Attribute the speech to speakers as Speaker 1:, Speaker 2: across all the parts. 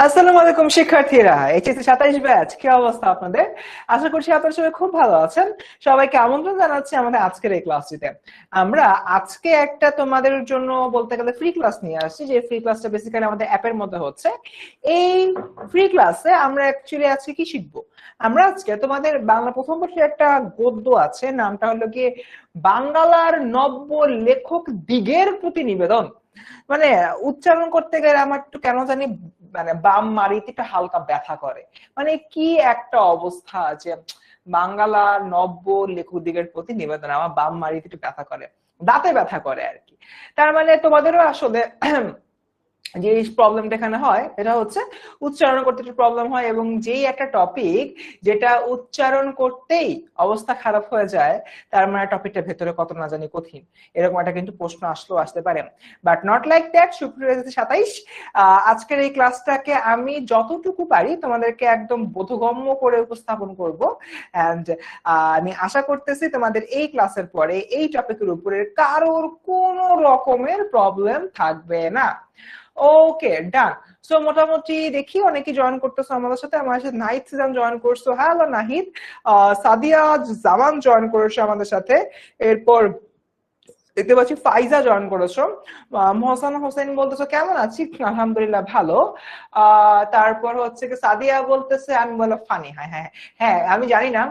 Speaker 1: আসসালামু আলাইকুম শিক্ষার্থীরা, এইচএসসি 27 ব্যাচ, কি অবস্থা আপনাদের? আশা করছি আপনারা সবাই খুব ভালো আছেন। সবাইকে আমন্ত্রণ জানাচ্ছি আমাদের আজকের এই ক্লাসটিতে। আমরা আজকে একটা তোমাদের জন্য বলতে গেলে ফ্রি ক্লাস নিয়ে আসছি, যে ফ্রি ক্লাসটা বেসিক্যালি আমাদের অ্যাপের মধ্যে হচ্ছে। এই ফ্রি ক্লাসে আমরা অ্যাকচুয়ালি আজকে কি শিখবো? আমরা আজকে তোমাদের বাংলা প্রথম পত্রের একটা গদ্য আছে, নামটা হলো কি বাঙ্গালার নব্য লেখক দিগের প্রতি নিবেদন। মানে উচ্চারণ করতে গেলে আমার একটু কেন জানি মানে বাম মাড়িতে একটু হালকা ব্যথা করে। মানে কি একটা অবস্থা যে বাঙ্গালা নব্য লেখক দিগের প্রতি নিবেদন, আমার বাম মাড়িতে একটু ব্যথা করে, দাঁতে ব্যথা করে আর কি। তার মানে তোমাদেরও আসলে যে প্রবলেমটা এখানে হয় এটা হচ্ছে উচ্চারণ করতে একটু প্রবলেম হয়, এবং যেই একটা টপিক যেটা উচ্চারণ করতেই অবস্থা খারাপ হয়ে যায়, তার মানে টপিকটা ভেতরে কত না জানি কঠিন, এরকম একটা কিন্তু প্রশ্ন আসতে পারে। But not like that. শুক্রবার 27 আজকের এই ক্লাসটাকে আমি যতটুকু পারি তোমাদেরকে একদম বোধগম্য করে উপস্থাপন করব। এন্ড আমি আশা করতেছি তোমাদের এই ক্লাসের পরে এই টপিকের উপরে কারোর কোনো রকমের প্রবলেম থাকবে না। ওকে, ডান। সো মোটামুটি দেখি অনেকে জয়েন করতেছো আমাদের সাথে। আমার সাথে নাহিদ সিজান জয়েন করছো, হ্যালো নাহিদ। সাদিয়া জামান জয়েন করেছো আমাদের সাথে। এরপর দেখতে পাচ্ছি ফাইজা জয়েন করেছো। মোহসান হোসেন বলতেছো কেমন আছি, আলহামদুলিল্লাহ ভালো। তারপর হচ্ছে কি সাদিয়া বলতেছে আমি বলো ফানি। হ্যাঁ হ্যাঁ হ্যাঁ, আমি জানি না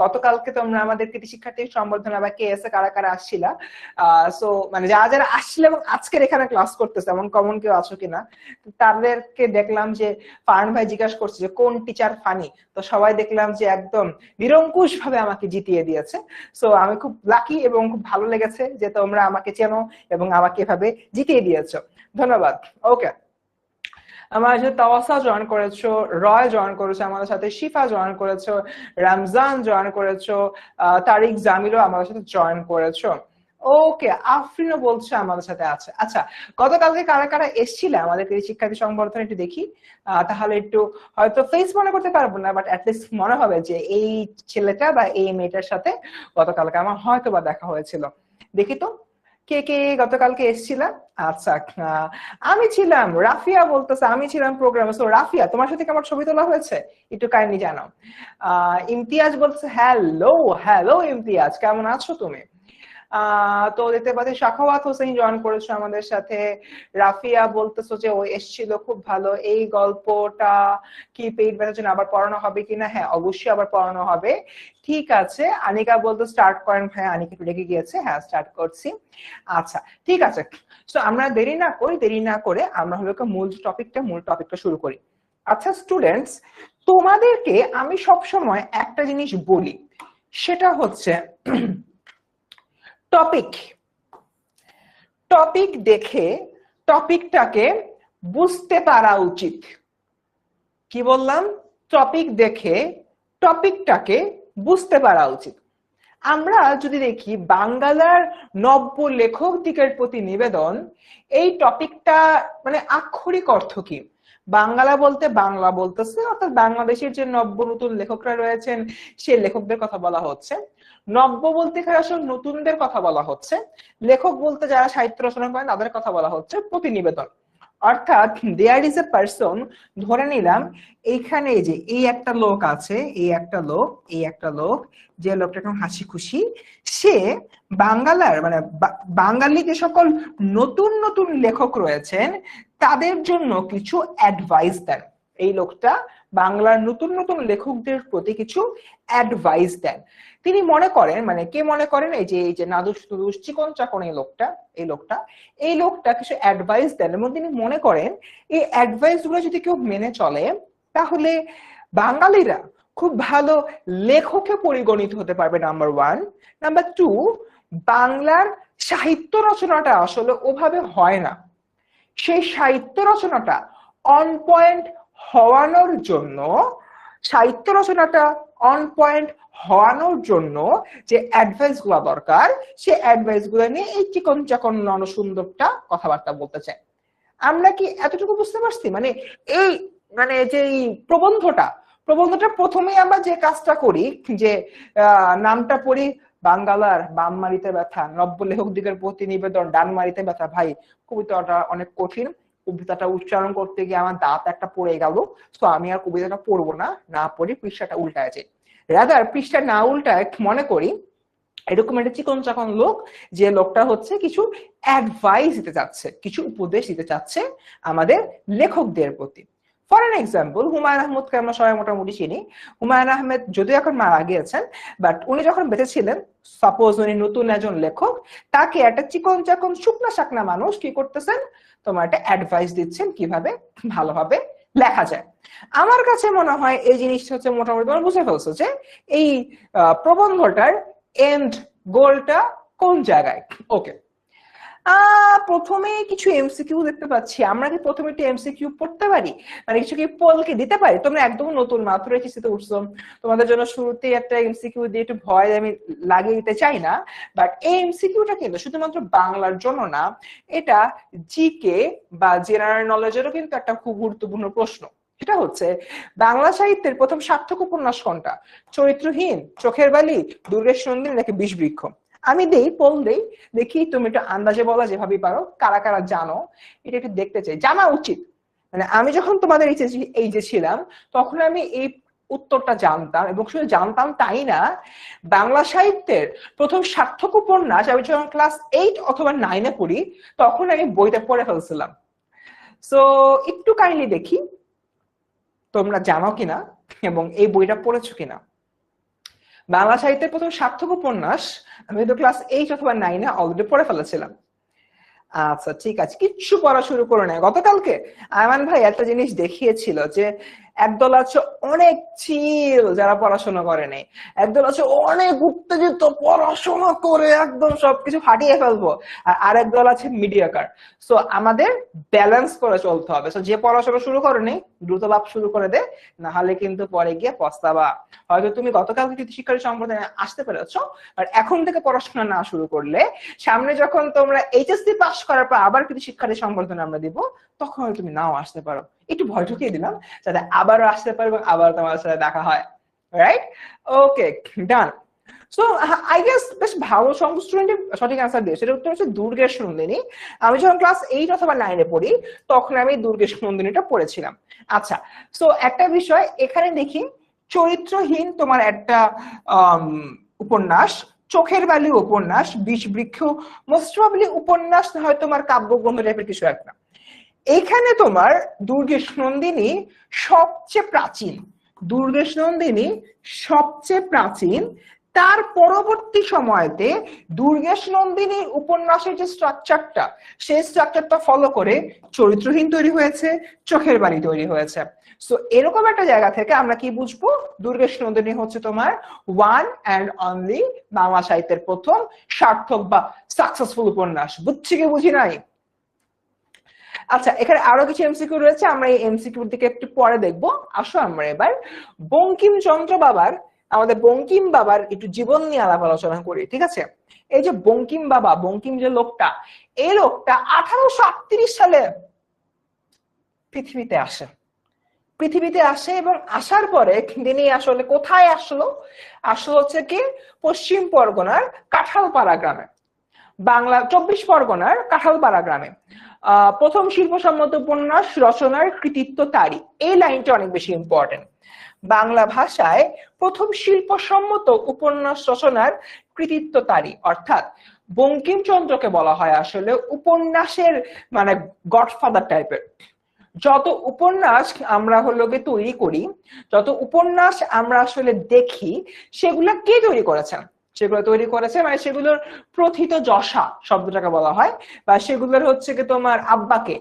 Speaker 1: গতকালকে তোমরা আমাদের কৃতি শিক্ষার্থী সম্বর্ধনা বা কেএস এ কারা কারা আসছিলা। সো মানে যারা যারা আসছিল এবং আজকের এখানে ক্লাস করতেছে এমন কমন কেউ আছো কিনা, তাদেরকে দেখলাম যে ফারহান ভাই জিজ্ঞাসা করছে যে কোন টিচার ফানি, তো সবাই দেখলাম যে একদম নিরঙ্কুশ ভাবে আমাকে জিতিয়ে দিয়েছে। সো আমি খুব লাকি এবং খুব ভালো লেগেছে যে তোমরা আমাকে চেনো এবং আমাকে এভাবে জিতিয়ে দিয়েছো, ধন্যবাদ। ওকে, আমার সাথে তাওয়াসা জয়েন করেছো, রয় জয়েন করেছো আমাদের সাথে, শিফা জয়েন করেছো, রমজান জয়েন করেছো, তারিক জামিলও আমাদের সাথে জয়েন করেছো। ওকে, আফরিনও বলছে আমাদের সাথে আছে। আচ্ছা, গতকালকে কারা কারা এসেছিল আমাদের এই শিক্ষার্থী সংবর্ধনা একটু দেখি। তাহলে একটু হয়তো ফেস মনে করতে পারবো না, বাট অ্যাটলিস্ট মনে হবে যে এই ছেলেটা বা এই মেয়েটার সাথে গতকালকে আমার হয়তো বা দেখা হয়েছিল। দেখি তো কে কে গতকালকে এসেছিল। আচ্ছা, আমি ছিলাম, রাফিয়া বলতেছে আমি ছিলাম প্রোগ্রামে। সো রাফিয়া, তোমার সাথে কি আমার ছবি তোলা হয়েছে একটু কাইন্ডলি জানাও। ইমতিয়াজ বলতেছে হ্যালো হ্যালো ইমতিয়াজ, কেমন আছো তুমি? তো দেখতে পাচ্ছি সাখাওয়াত হোসেন জয়েন করেছো আমাদের সাথে। রাফিয়া বলতেছো যে ও এসেছিল, খুব ভালো। এই গল্পটা কি পেইড ব্যাচের জন্য আবার পড়ানো হবে কিনা? হ্যাঁ, অবশ্যই আবার পড়ানো হবে। ঠিক আছে, আনিকা বলতো স্টার্ট করেন ভাই, আনিকা একটু লেগে গিয়েছে। হ্যাঁ, স্টার্ট করছি। আচ্ছা, ঠিক আছে। তো আমরা দেরি না করে আমরা হলো মূল টপিকটা শুরু করি। আচ্ছা স্টুডেন্টস, তোমাদেরকে আমি সব সময় একটা জিনিস বলি, সেটা হচ্ছে টপিক টপিক দেখে টপিকটাকে বুঝতে পারা উচিত। কি বললাম? টপিক দেখে টপিকটাকে বুঝতে পারা উচিত। আমরা যদি দেখি বাঙ্গালার নব্য লেখক দিগের প্রতি নিবেদন, এই টপিকটা মানে আক্ষরিক অর্থ কি? বাংলা বলতে বাংলা বলতেছে, অর্থাৎ বাংলাদেশের যে নব্য নতুন লেখকরা রয়েছেন সেই লেখকদের কথা বলা হচ্ছে। নব্য বলতে এখানে আসলে নতুনদের কথা বলা হচ্ছে। লেখক বলতে যারা সাহিত্য রচনা করেন তাদের কথা বলা হচ্ছে। প্রতিনিবেদন অর্থাৎ দেয়ার ইজ এ পারসন, ধরে নিলাম এইখানে এই যে এই একটা লোক আছে, এই একটা লোক, যে লোকটা এখন হাসি খুশি, সে বাঙ্গালার মানে বাঙালি যে সকল নতুন নতুন লেখক রয়েছেন তাদের জন্য কিছু অ্যাডভাইস দেন। এই লোকটা বাংলার নতুন নতুন লেখকদের প্রতি কিছু অ্যাডভাইস দেন। তিনি মনে করেন, মানে কে মনে করেন, এই যে নাদুস নুদুস চিকন চাকন এই লোকটা কিছু অ্যাডভাইস দেন, এবং তিনি মনে করেন এই অ্যাডভাইস গুলো যদি কেউ মেনে চলে তাহলে বাঙালিরা খুব ভালো লেখকে পরিগণিত হতে পারবে, নাম্বার ওয়ান। নাম্বার টু, বাংলার সাহিত্য রচনাটা আসলে ওভাবে হয় না, সেই সাহিত্য রচনাটা অন পয়েন্ট হওয়ানোর জন্য সাহিত্য রচনাটা অন পয়েন্ট হওয়ানোর জন্য যে অ্যাডভাইস গুলা দরকার, সে অ্যাডভাইস গুলো নিয়ে এই চিকন চাকন নরসুন্দরটা কথাবার্তা বলতে চায়। আমরা কি এতটুকু বুঝতে পারছি? মানে এই মানে যে প্রবন্ধটা প্রথমেই আমরা যে কাজটা করি, যে নামটা পড়ি, বাঙ্গালার বাম মারিতে ব্যথা, নব্য লেখক দিগের প্রতি নিবেদন, ডান মারিতে ব্যথা। ভাই কবিতাটা অনেক কঠিন, কবিতাটা উচ্চারণ করতে গিয়ে আমার দাঁত একটা পড়ে গেল, তো আমি আর কবিতাটা পড়বো না, না পড়ে পৃষ্ঠাটা উল্টায় যাই। রাদার পৃষ্ঠা না উল্টায় মনে করি এরকম একটা চিকন চাকন লোক, যে লোকটা হচ্ছে কিছু অ্যাডভাইস দিতে চাচ্ছে, কিছু উপদেশ দিতে চাচ্ছে আমাদের লেখকদের প্রতি। ফর এন এক্সাম্পল, হুমায়ুন আহমেদকে আমরা সবাই মোটামুটি চিনি। হুমায়ুন আহমেদ যদিও এখন মারা গিয়েছেন, বাট উনি যখন বেঁচে ছিলেন, সাপোজ উনি নতুন একজন লেখক, তাকে একটা চিকন চাকন শুকনা শাকনা মানুষ কি করতেছেন, তোমার একটা অ্যাডভাইস দিচ্ছেন কিভাবে ভালোভাবে লেখা যায়। আমার কাছে মনে হয় এই জিনিসটা হচ্ছে মোটামুটি তোমরা বুঝে ফেলছো যে এই প্রবন্ধটার এন্ড গোলটা কোন জায়গায়। ওকে, প্রথমে কিছু এমসিকিউ দেখতে পাচ্ছি। আমরা কি প্রথমে একটু এমসিকিউ পড়তে পারি, মানে কিছু কি পোলকে দিতে পারি? তোমরা একদম নতুন মাত্র এসেছিতে উঠছো, তোমাদের জন্য শুরুতে একটা এমসিকিউ দিয়ে একটু ভয় আমি লাগিয়ে দিতে চাই না, বাট এই এমসিকিউটা কিন্তু শুধুমাত্র বাংলার জন্য না, এটা জিকে বা জেনারেল নলেজেরও কিন্তু একটা খুব গুরুত্বপূর্ণ প্রশ্ন। সেটা হচ্ছে বাংলা সাহিত্যের প্রথম সার্থক উপন্যাস কোনটা? চরিত্রহীন, চোখের বালি, দুর্গেশ নন্দিনী নাকি বিষবৃক্ষ? আমি দেই পোল দেই, দেখি তুমি একটু আন্দাজে বলা যেভাবে পারো, কারা কারা জানো এটা একটু দেখতে চাই, জানা উচিত। মানে আমি যখন তোমাদের এই যে ছিলাম, তখন আমি এই উত্তরটা জানতাম, এবং শুধু জানতাম তাই না, বাংলা সাহিত্যের প্রথম সার্থক উপন্যাস আমি যখন ক্লাস 8 অথবা 9-এ পড়ি, তখন আমি বইটা পড়ে ফেলছিলাম। সো একটু কাইন্ডলি দেখি তোমরা জানো কিনা এবং এই বইটা পড়েছো কিনা। বাংলা সাহিত্যের প্রথম সার্থক উপন্যাস আমি তো ক্লাস 8 অথবা 9-এ অলরেডি পড়ে ফেলেছিলাম। আচ্ছা ঠিক আছে, কিচ্ছু পড়া শুরু করে নাই। গতকালকে আয়মান ভাই একটা জিনিস দেখিয়েছিল যে একদল আছে অনেক চিল যারা পড়াশোনা করে নাই, একদল আছে অনেক উত্তেজিত পড়াশোনা করে একদম সবকিছু ফাটিয়ে ফেলবো, আর আরেক দল আছে মিডিয়াকার। সো আমাদের ব্যালেন্স করে চলতে হবে। সো যে পড়াশোনা শুরু করে নেই দ্রুত লাভ শুরু করে দে, না হলে কিন্তু পরে গিয়ে পস্তাবা। হয়তো তুমি গতকালকে কৃতি শিক্ষার্থী সম্প্রদায়ে আসতে পেরেছো, আর এখন থেকে পড়াশোনা না শুরু করলে সামনে যখন তোমরা এইচএসসি পাস করার পর আবার কৃতি শিক্ষার্থী সম্বর্ধনা আমরা দিব, তখন হয়তো তুমি নাও আসতে পারো। একটু ভয় ঢুকিয়ে দিলাম যাতে আবারও আসতে পারবো, আবার তোমার সাথে দেখা হয়। Right, okay, done. So I guess বেশ ভালো সংখ্যক স্টুডেন্ট সঠিক অ্যান্সার দিয়েছে। এটা উত্তর হচ্ছে দুর্গেশ নন্দিনী। আমি যখন ক্লাস 8 অথবা 9-এ পড়ি, তখন আমি দুর্গেশ নন্দিনীটা পড়েছিলাম। আচ্ছা, সো একটা বিষয় এখানে দেখি, চরিত্রহীন তোমার একটা উপন্যাস, চোখের বালি উপন্যাস, বিষবৃক্ষ মোস্ট প্রবাবলি উপন্যাস হয় তোমার কাব্যগ্রন্থ টাইপের কিছু একটা। এখানে তোমার দুর্গেশ নন্দিনী সবচেয়ে প্রাচীন, দুর্গেশ নন্দিনী সবচেয়ে প্রাচীন। তার পরবর্তী সময়তে দুর্গেশ নন্দিনী উপন্যাসের যে স্ট্রাকচারটা, সেই স্ট্রাকচারটা ফলো করে চরিত্রহীন তৈরি হয়েছে, চোখের বালি তৈরি হয়েছে। সো এরকম একটা জায়গা থেকে আমরা কি বুঝবো, দুর্গেশ নন্দিনী হচ্ছে তোমার ওয়ান অ্যান্ড অনলি বাংলা সাহিত্যের প্রথম সার্থক বা সাকসেসফুল উপন্যাস। বুঝছি কি বুঝি নাই? আচ্ছা, এখানে আরো কিছু এমসিকিউ রয়েছে, আমরা এই এমসিকিউর দিকে একটু পরে দেখবো। আসো আমরা এবার বঙ্কিমচন্দ্র বাবার, আমাদের বঙ্কিম বাবার একটু জীবন নিয়ে আলাপ আলোচনা করি, ঠিক আছে? এই যে বঙ্কিম বাবা, বঙ্কিম যে লোকটা, এই লোকটা 1838 সালে পৃথিবীতে আসে। পৃথিবীতে আসে এবং আসার পরে তিনি আসলে কোথায় আসলো? আসলো হচ্ছে কি পশ্চিম পরগনার কাঁঠালপাড়া গ্রামে, বাংলা 24 পরগনার কাঁঠালপাড়া গ্রামে। প্রথম শিল্পসম্মত উপন্যাস রচনার কৃতিত্ব তারই, এই লাইনটা অনেক বেশি ইম্পর্টেন্ট। বাংলা ভাষায় প্রথম শিল্পসম্মত উপন্যাস রচনার কৃতিত্ব তারই, অর্থাৎ বঙ্কিমচন্দ্রকে বলা হয় আসলে উপন্যাসের মানে গডফাদার টাইপের। যত উপন্যাস আমরা হলো তৈরি করি, যত উপন্যাস আমরা আসলে দেখি, সেগুলা কে তৈরি করেছেন? সেগুলো তৈরি করেছে মানে সেগুলোর প্রথিত যশা শব্দটাকে বলা হয়, বা সেগুলোর হচ্ছে কি তোমার আব্বাকে,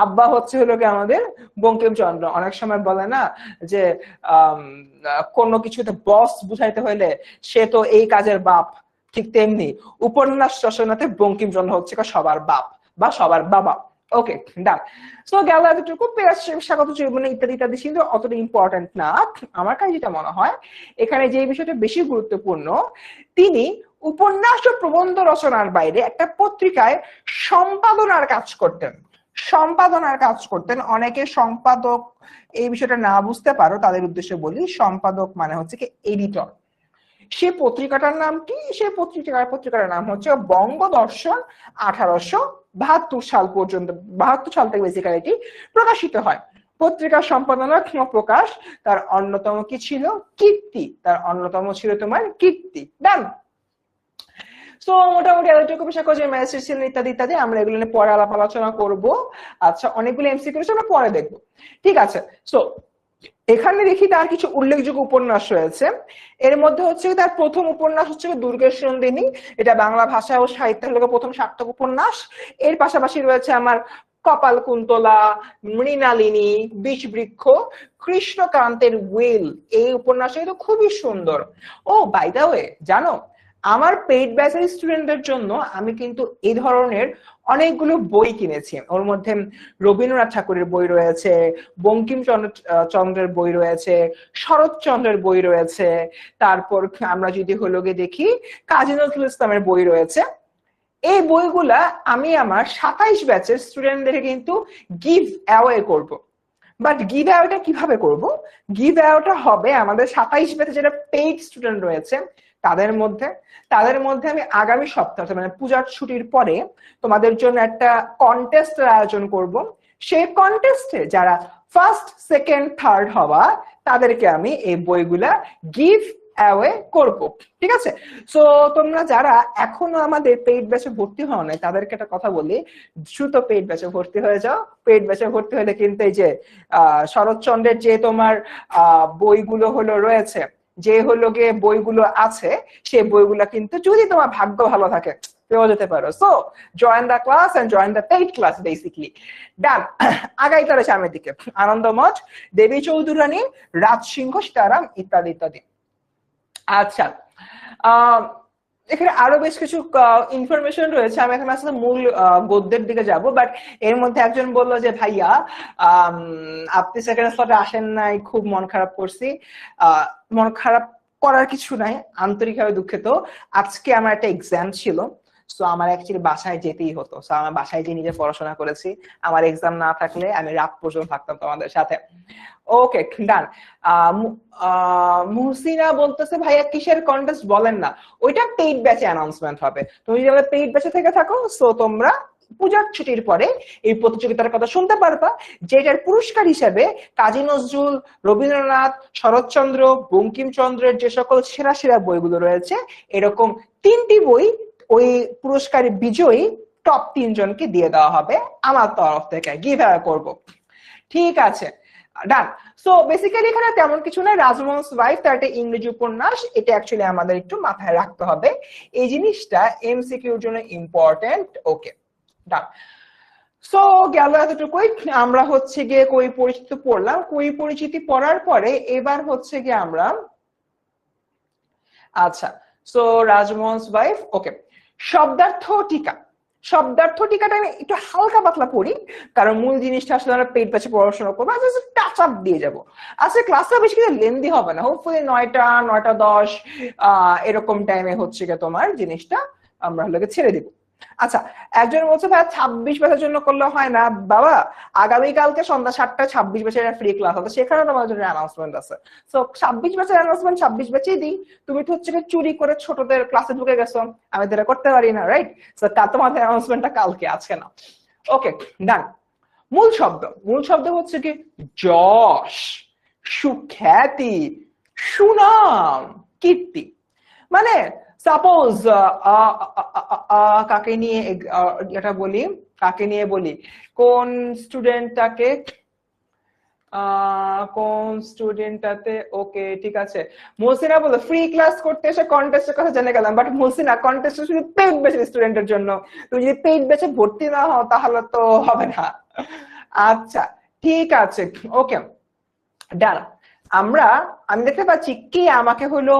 Speaker 1: আব্বা হচ্ছে হলো কি আমাদের বঙ্কিমচন্দ্র। অনেক সময় বলে না যে কোনো কিছুতে বস বুঝাইতে হইলে সে তো এই কাজের বাপ, ঠিক তেমনি উপন্যাস রচনাতে বঙ্কিমচন্দ্র হচ্ছে সবার বাপ বা সবার বাবা। ওকে, ডান। সো গেল এতটুকু। স্বাগত জীবনে ইত্যাদি ইত্যাদি ছিল অতটা ইম্পর্টেন্ট না। আমার কাছে যেটা মনে হয় এখানে যে বিষয়টা বেশি গুরুত্বপূর্ণ, তিনি উপন্যাস ও প্রবন্ধ রচনার বাইরে একটা পত্রিকায় সম্পাদনার কাজ করতেন। সম্পাদনার কাজ করতেন। অনেকে সম্পাদক এই বিষয়টা না বুঝতে পারো, তাদের উদ্দেশ্যে বলি, সম্পাদক মানে হচ্ছে কি এডিটর। সেই পত্রিকাটার নাম কি? সেই পত্রিকার নাম হচ্ছে বঙ্গদর্শন। 1872 সাল পর্যন্ত, 72 সাল থেকে বেসিক্যালি এটি প্রকাশিত হয়। পত্রিকার সম্পাদনা প্রকাশ, তার অন্যতম কি ছিল? কীর্তি। তার অন্যতম ছিল তোমার কীর্তি। ডান। সো মোটামুটি এতটুকু বিষয় যে ম্যাজিস্ট্রেট ছিলেন ইত্যাদি ইত্যাদি, আমরা এগুলো নিয়ে পরে আলাপ আলোচনা করব। আচ্ছা, অনেকগুলো এমসিকিউ আমরা পরে দেখবো, ঠিক আছে। সো এখানে দেখি তার কিছু উল্লেখযোগ্য উপন্যাস রয়েছে। এর মধ্যে হচ্ছে তার প্রথম উপন্যাস হচ্ছে দুর্গেশ নন্দিনী। এটা বাংলা ভাষা ও সাহিত্যের লোকে প্রথম সার্থক উপন্যাস। এর পাশাপাশি রয়েছে আমার কপালকুন্তলা, মৃণালিনী, বিষবৃক্ষ, কৃষ্ণকান্তের উইল। এই উপন্যাসটা কিন্তু খুবই সুন্দর। ও বাই দা ওয়ে, জানো আমার পেইড ব্যাচের স্টুডেন্টদের জন্য আমি কিন্তু এই ধরনের অনেকগুলো বই কিনেছি। ওর মধ্যে রবীন্দ্রনাথ ঠাকুরের বই রয়েছে, বঙ্কিমচন্দ্রের বই রয়েছে, শরৎচন্দ্রের বই রয়েছে, তারপর আমরা যদি হলো গিয়ে দেখি কাজী নজরুল ইসলামের বই রয়েছে। এই বইগুলা আমি আমার 27 ব্যাচের স্টুডেন্টদের কিন্তু গিভ অ্যাওয়ে করব। বাট গিভ অ্যাওয়েটা কিভাবে করব? গিভ অ্যাওয়েটা হবে আমাদের 27 ব্যাচে যারা পেইড স্টুডেন্ট রয়েছে তাদের মধ্যে আমি আগামী সপ্তাহে মানে পূজার ছুটির পরে তোমাদের জন্য একটা কন্টেস্টের আয়োজন করব। সেই কন্টেস্টে যারা ফার্স্ট, সেকেন্ড, থার্ড হওয়া তাদেরকে আমি এই বইগুলা গিভ অ্যাওয়ে করব, ঠিক আছে। সো তোমরা যারা এখনো আমাদের পেইড ব্যাচে ভর্তি হও নাই তাদেরকে একটা কথা বলি, দ্রুত পেইড ব্যাচে ভর্তি হয়ে যাও। পেইড ব্যাচে ভর্তি হলে কিন্তু এই যে শরৎচন্দ্রের যে তোমার বইগুলো হলো রয়েছে, যে হলো গিয়ে বইগুলো আছে, সেই বইগুলো কিন্তু যদি তোমার ভাগ্য ভালো থাকে পেয়ে যেতে পারো। So join the class and join the paid class basically. Done. আগাই তাহলে সামনের দিকে আনন্দমঠ, দেবী চৌধুরানী, রাজসিংহ, সীতারাম ইত্যাদি ইত্যাদি। আচ্ছা, এখানে আরো বেশ কিছু ইনফরমেশন রয়েছে। আমি এখন আসলে মূল গদ্যের দিকে যাব, বাট এর মধ্যে একজন বললো যে ভাইয়া আপনি সেকেন্ড স্লটে আসেন নাই, খুব মন খারাপ করছি। মন খারাপ করার কিছু নাই, আন্তরিকভাবে দুঃখিত। আজকে আমার একটা এক্সাম ছিল, সো আমার অ্যাকচুয়ালি বাসায় যেতেই হতো। সো আমার বাসায় গিয়ে নিজে পড়াশোনা করেছি। আমার এক্সাম না থাকলে আমি রাত পর্যন্ত থাকতাম তোমাদের সাথে। ওকে, ডান। মুহসিনা বলতেছে ভাইয়া কিসের কন্টেস্ট বলেন না? ওইটা পেইড ব্যাচে অ্যানাউন্সমেন্ট হবে। তুমি যদি আমাদের পেইড ব্যাচে থেকে থাকো, সো তোমরা পূজার ছুটির পরে এই প্রতিযোগিতার কথা শুনতে পারবা, যেটার পুরস্কার হিসেবে কাজী নজরুল, রবীন্দ্রনাথ, শরৎচন্দ্র, বঙ্কিমচন্দ্রের যে সকল সেরা সেরা বইগুলো রয়েছে, এরকম 3টি বই ওই পুরস্কারের বিজয়ী টপ 3 জনকে দিয়ে দেওয়া হবে আমার তরফ থেকে, গিভ অ্যাওয়ে করব, ঠিক আছে। ডান। সো বেসিক্যালি এখানে তেমন কিছু না। রাজমোহনস ওয়াইফ তার একটা ইংরেজি উপন্যাস, এটা অ্যাকচুয়ালি আমাদের একটু মাথায় রাখতে হবে, এই জিনিসটা এমসিকিউর জন্য ইম্পর্টেন্ট। ওকে, ডান। সো গেল এতটুকুই। আমরা হচ্ছে গিয়ে কই পরিচিতি পড়লাম। কই পরিচিতি পড়ার পরে এবার হচ্ছে গিয়ে আমরা, আচ্ছা, সো রাজমোহনস ওয়াইফ, ওকে, শব্দার্থ টিকা। শব্দার্থ টিকাটা আমি একটু হালকা পাতলা পড়ি, কারণ মূল জিনিসটা আসলে আমরা পেইড ব্যাচে পড়াশোনা করবো, টাচ আপ দিয়ে যাবো। আচ্ছা, ক্লাসটা বেশি কিছু লেন্দি হবে না, হোপফুলি 9টা 9টা 10 এরকম টাইমে হচ্ছে গিয়ে তোমার জিনিসটা আমরা হলে ছেড়ে দিব। আচ্ছা, একজন বলছে ভাই 26 ব্যাচের জন্য করলে হয় না? বাবা, আগামীকালকে সন্ধ্যা 7টায় 26 ব্যাচের ফ্রি ক্লাস হবে, সেখানে তোমার জন্য অ্যানাউন্সমেন্ট আছে। সো 26 ব্যাচের অ্যানাউন্সমেন্ট 26 ব্যাচেই দিই। তুমি তো হচ্ছে চুরি করে ছোটদের ক্লাসে ঢুকে গেছো, আমি তো এটা করতে পারি না, রাইট? সো তোমাদের অ্যানাউন্সমেন্টটা কালকে, আজকে না। ওকে, ডান। মূল শব্দ হচ্ছে কি যশ, সুখ্যাতি, সুনাম, কীর্তি। মানে সাপোজ কাকে নিয়ে এটা বলি, কাকে নিয়ে বলি, কোন স্টুডেন্টটাতে, ওকে ঠিক আছে, মুহসিনা বলো ফ্রি ক্লাস করতে এসে কন্টেস্টের কথা জেনে গেলাম, বাট মুহসিনা কন্টেস্ট শুধু পেইড ব্যাচের স্টুডেন্টের জন্য, তুমি যদি পেইড ব্যাচে ভর্তি না হও তাহলে তো হবে না। আচ্ছা, ঠিক আছে, ওকে, ডান। আমি দেখতে পাচ্ছি কে আমাকে হলো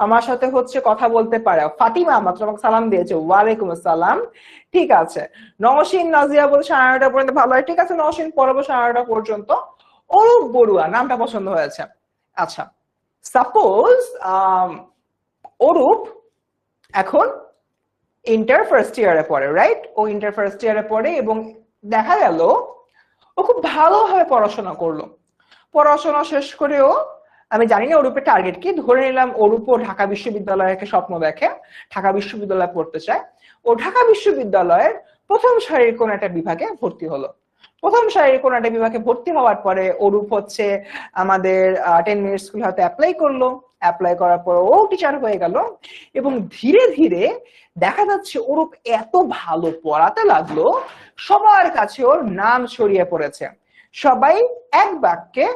Speaker 1: আমার সাথে হচ্ছে কথা বলতে পারে। ফাতিমা মাত্র আমাকে সালাম দিয়েছে, ওয়ালাইকুম আসসালাম, ঠিক আছে। নওশিন নাজিয়া বলছে 9:30 পর্যন্ত, ভালো হয়, ঠিক আছে নওশিন, পড়াবো 9:30 পর্যন্ত। অরূপ বড়ুয়া, নামটা পছন্দ হয়েছে। আচ্ছা, সাপোজ অরূপ এখন ইন্টার ফার্স্ট ইয়ারে পড়ে, রাইট? ও ইন্টার ফার্স্ট ইয়ারে পড়ে এবং দেখা গেল ও খুব ভালোভাবে পড়াশোনা করলো। পড়াশোনা শেষ করেও আমি জানি না অরূপের টার্গেট কি, ধরে নিলাম অরূপও ঢাকা বিশ্ববিদ্যালয়কে স্বপ্ন দেখে, ঢাকা বিশ্ববিদ্যালয়ে পড়তে চায়। ও ঢাকা বিশ্ববিদ্যালয়ের প্রথম সারির কোন একটা বিভাগে ভর্তি হলো। প্রথম সারির কোন একটা বিভাগে ভর্তি হওয়ার পরে অরূপ হচ্ছে আমাদের 10 মিনিট স্কুল হয়তো অ্যাপ্লাই করলো। অ্যাপ্লাই করার পর ও টিচার হয়ে গেল, এবং ধীরে ধীরে দেখা যাচ্ছে অরূপ এত ভালো পড়াতে লাগলো, সবার কাছে ওর নাম ছড়িয়ে পড়েছে। সবাই এক বাক্যে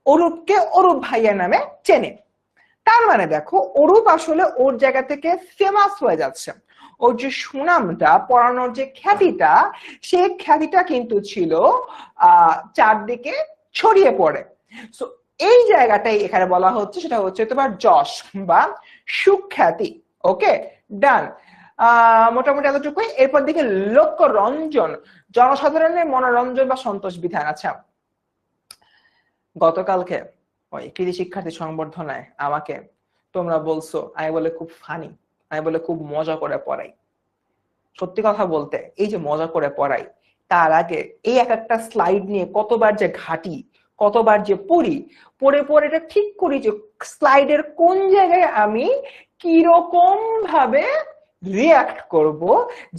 Speaker 1: অরূপকে অরূপ ভাইয়া নামে চেনে। তার মানে দেখো অরূপ আসলে ওর জায়গা থেকে ফেমাস হয়ে যাচ্ছে। ওর যে সুনামটা, পড়ানোর যে খ্যাতিটা, সেই খ্যাতিটা কিন্তু ছিল চারদিকে ছড়িয়ে পড়ে। সো এই জায়গাটাই এখানে বলা হচ্ছে, সেটা হচ্ছে তোমার যশ বা সুখ্যাতি। ওকে, ডান। মোটামুটি এতটুকুই। এরপর দিকে লোকরঞ্জন, জনসাধারণের মনোরঞ্জন বা সন্তোষ বিধান। আচ্ছা, গতকালকে ওই কৃতি শিক্ষার্থী সংবর্ধনায় আমাকে তোমরা বলছো আমি বলে খুব ফানি, আমি বলে খুব মজা করে পড়াই। সত্যি কথা বলতে এই যে মজা করে পড়াই, তার আগে এই এক একটা স্লাইড নিয়ে কতবার যে ঘাটি, কতবার যে পড়ি, পড়ে পড়ে এটা ঠিক করি যে স্লাইডের কোন জায়গায় আমি কিরকম ভাবে রিয়াক্ট করব,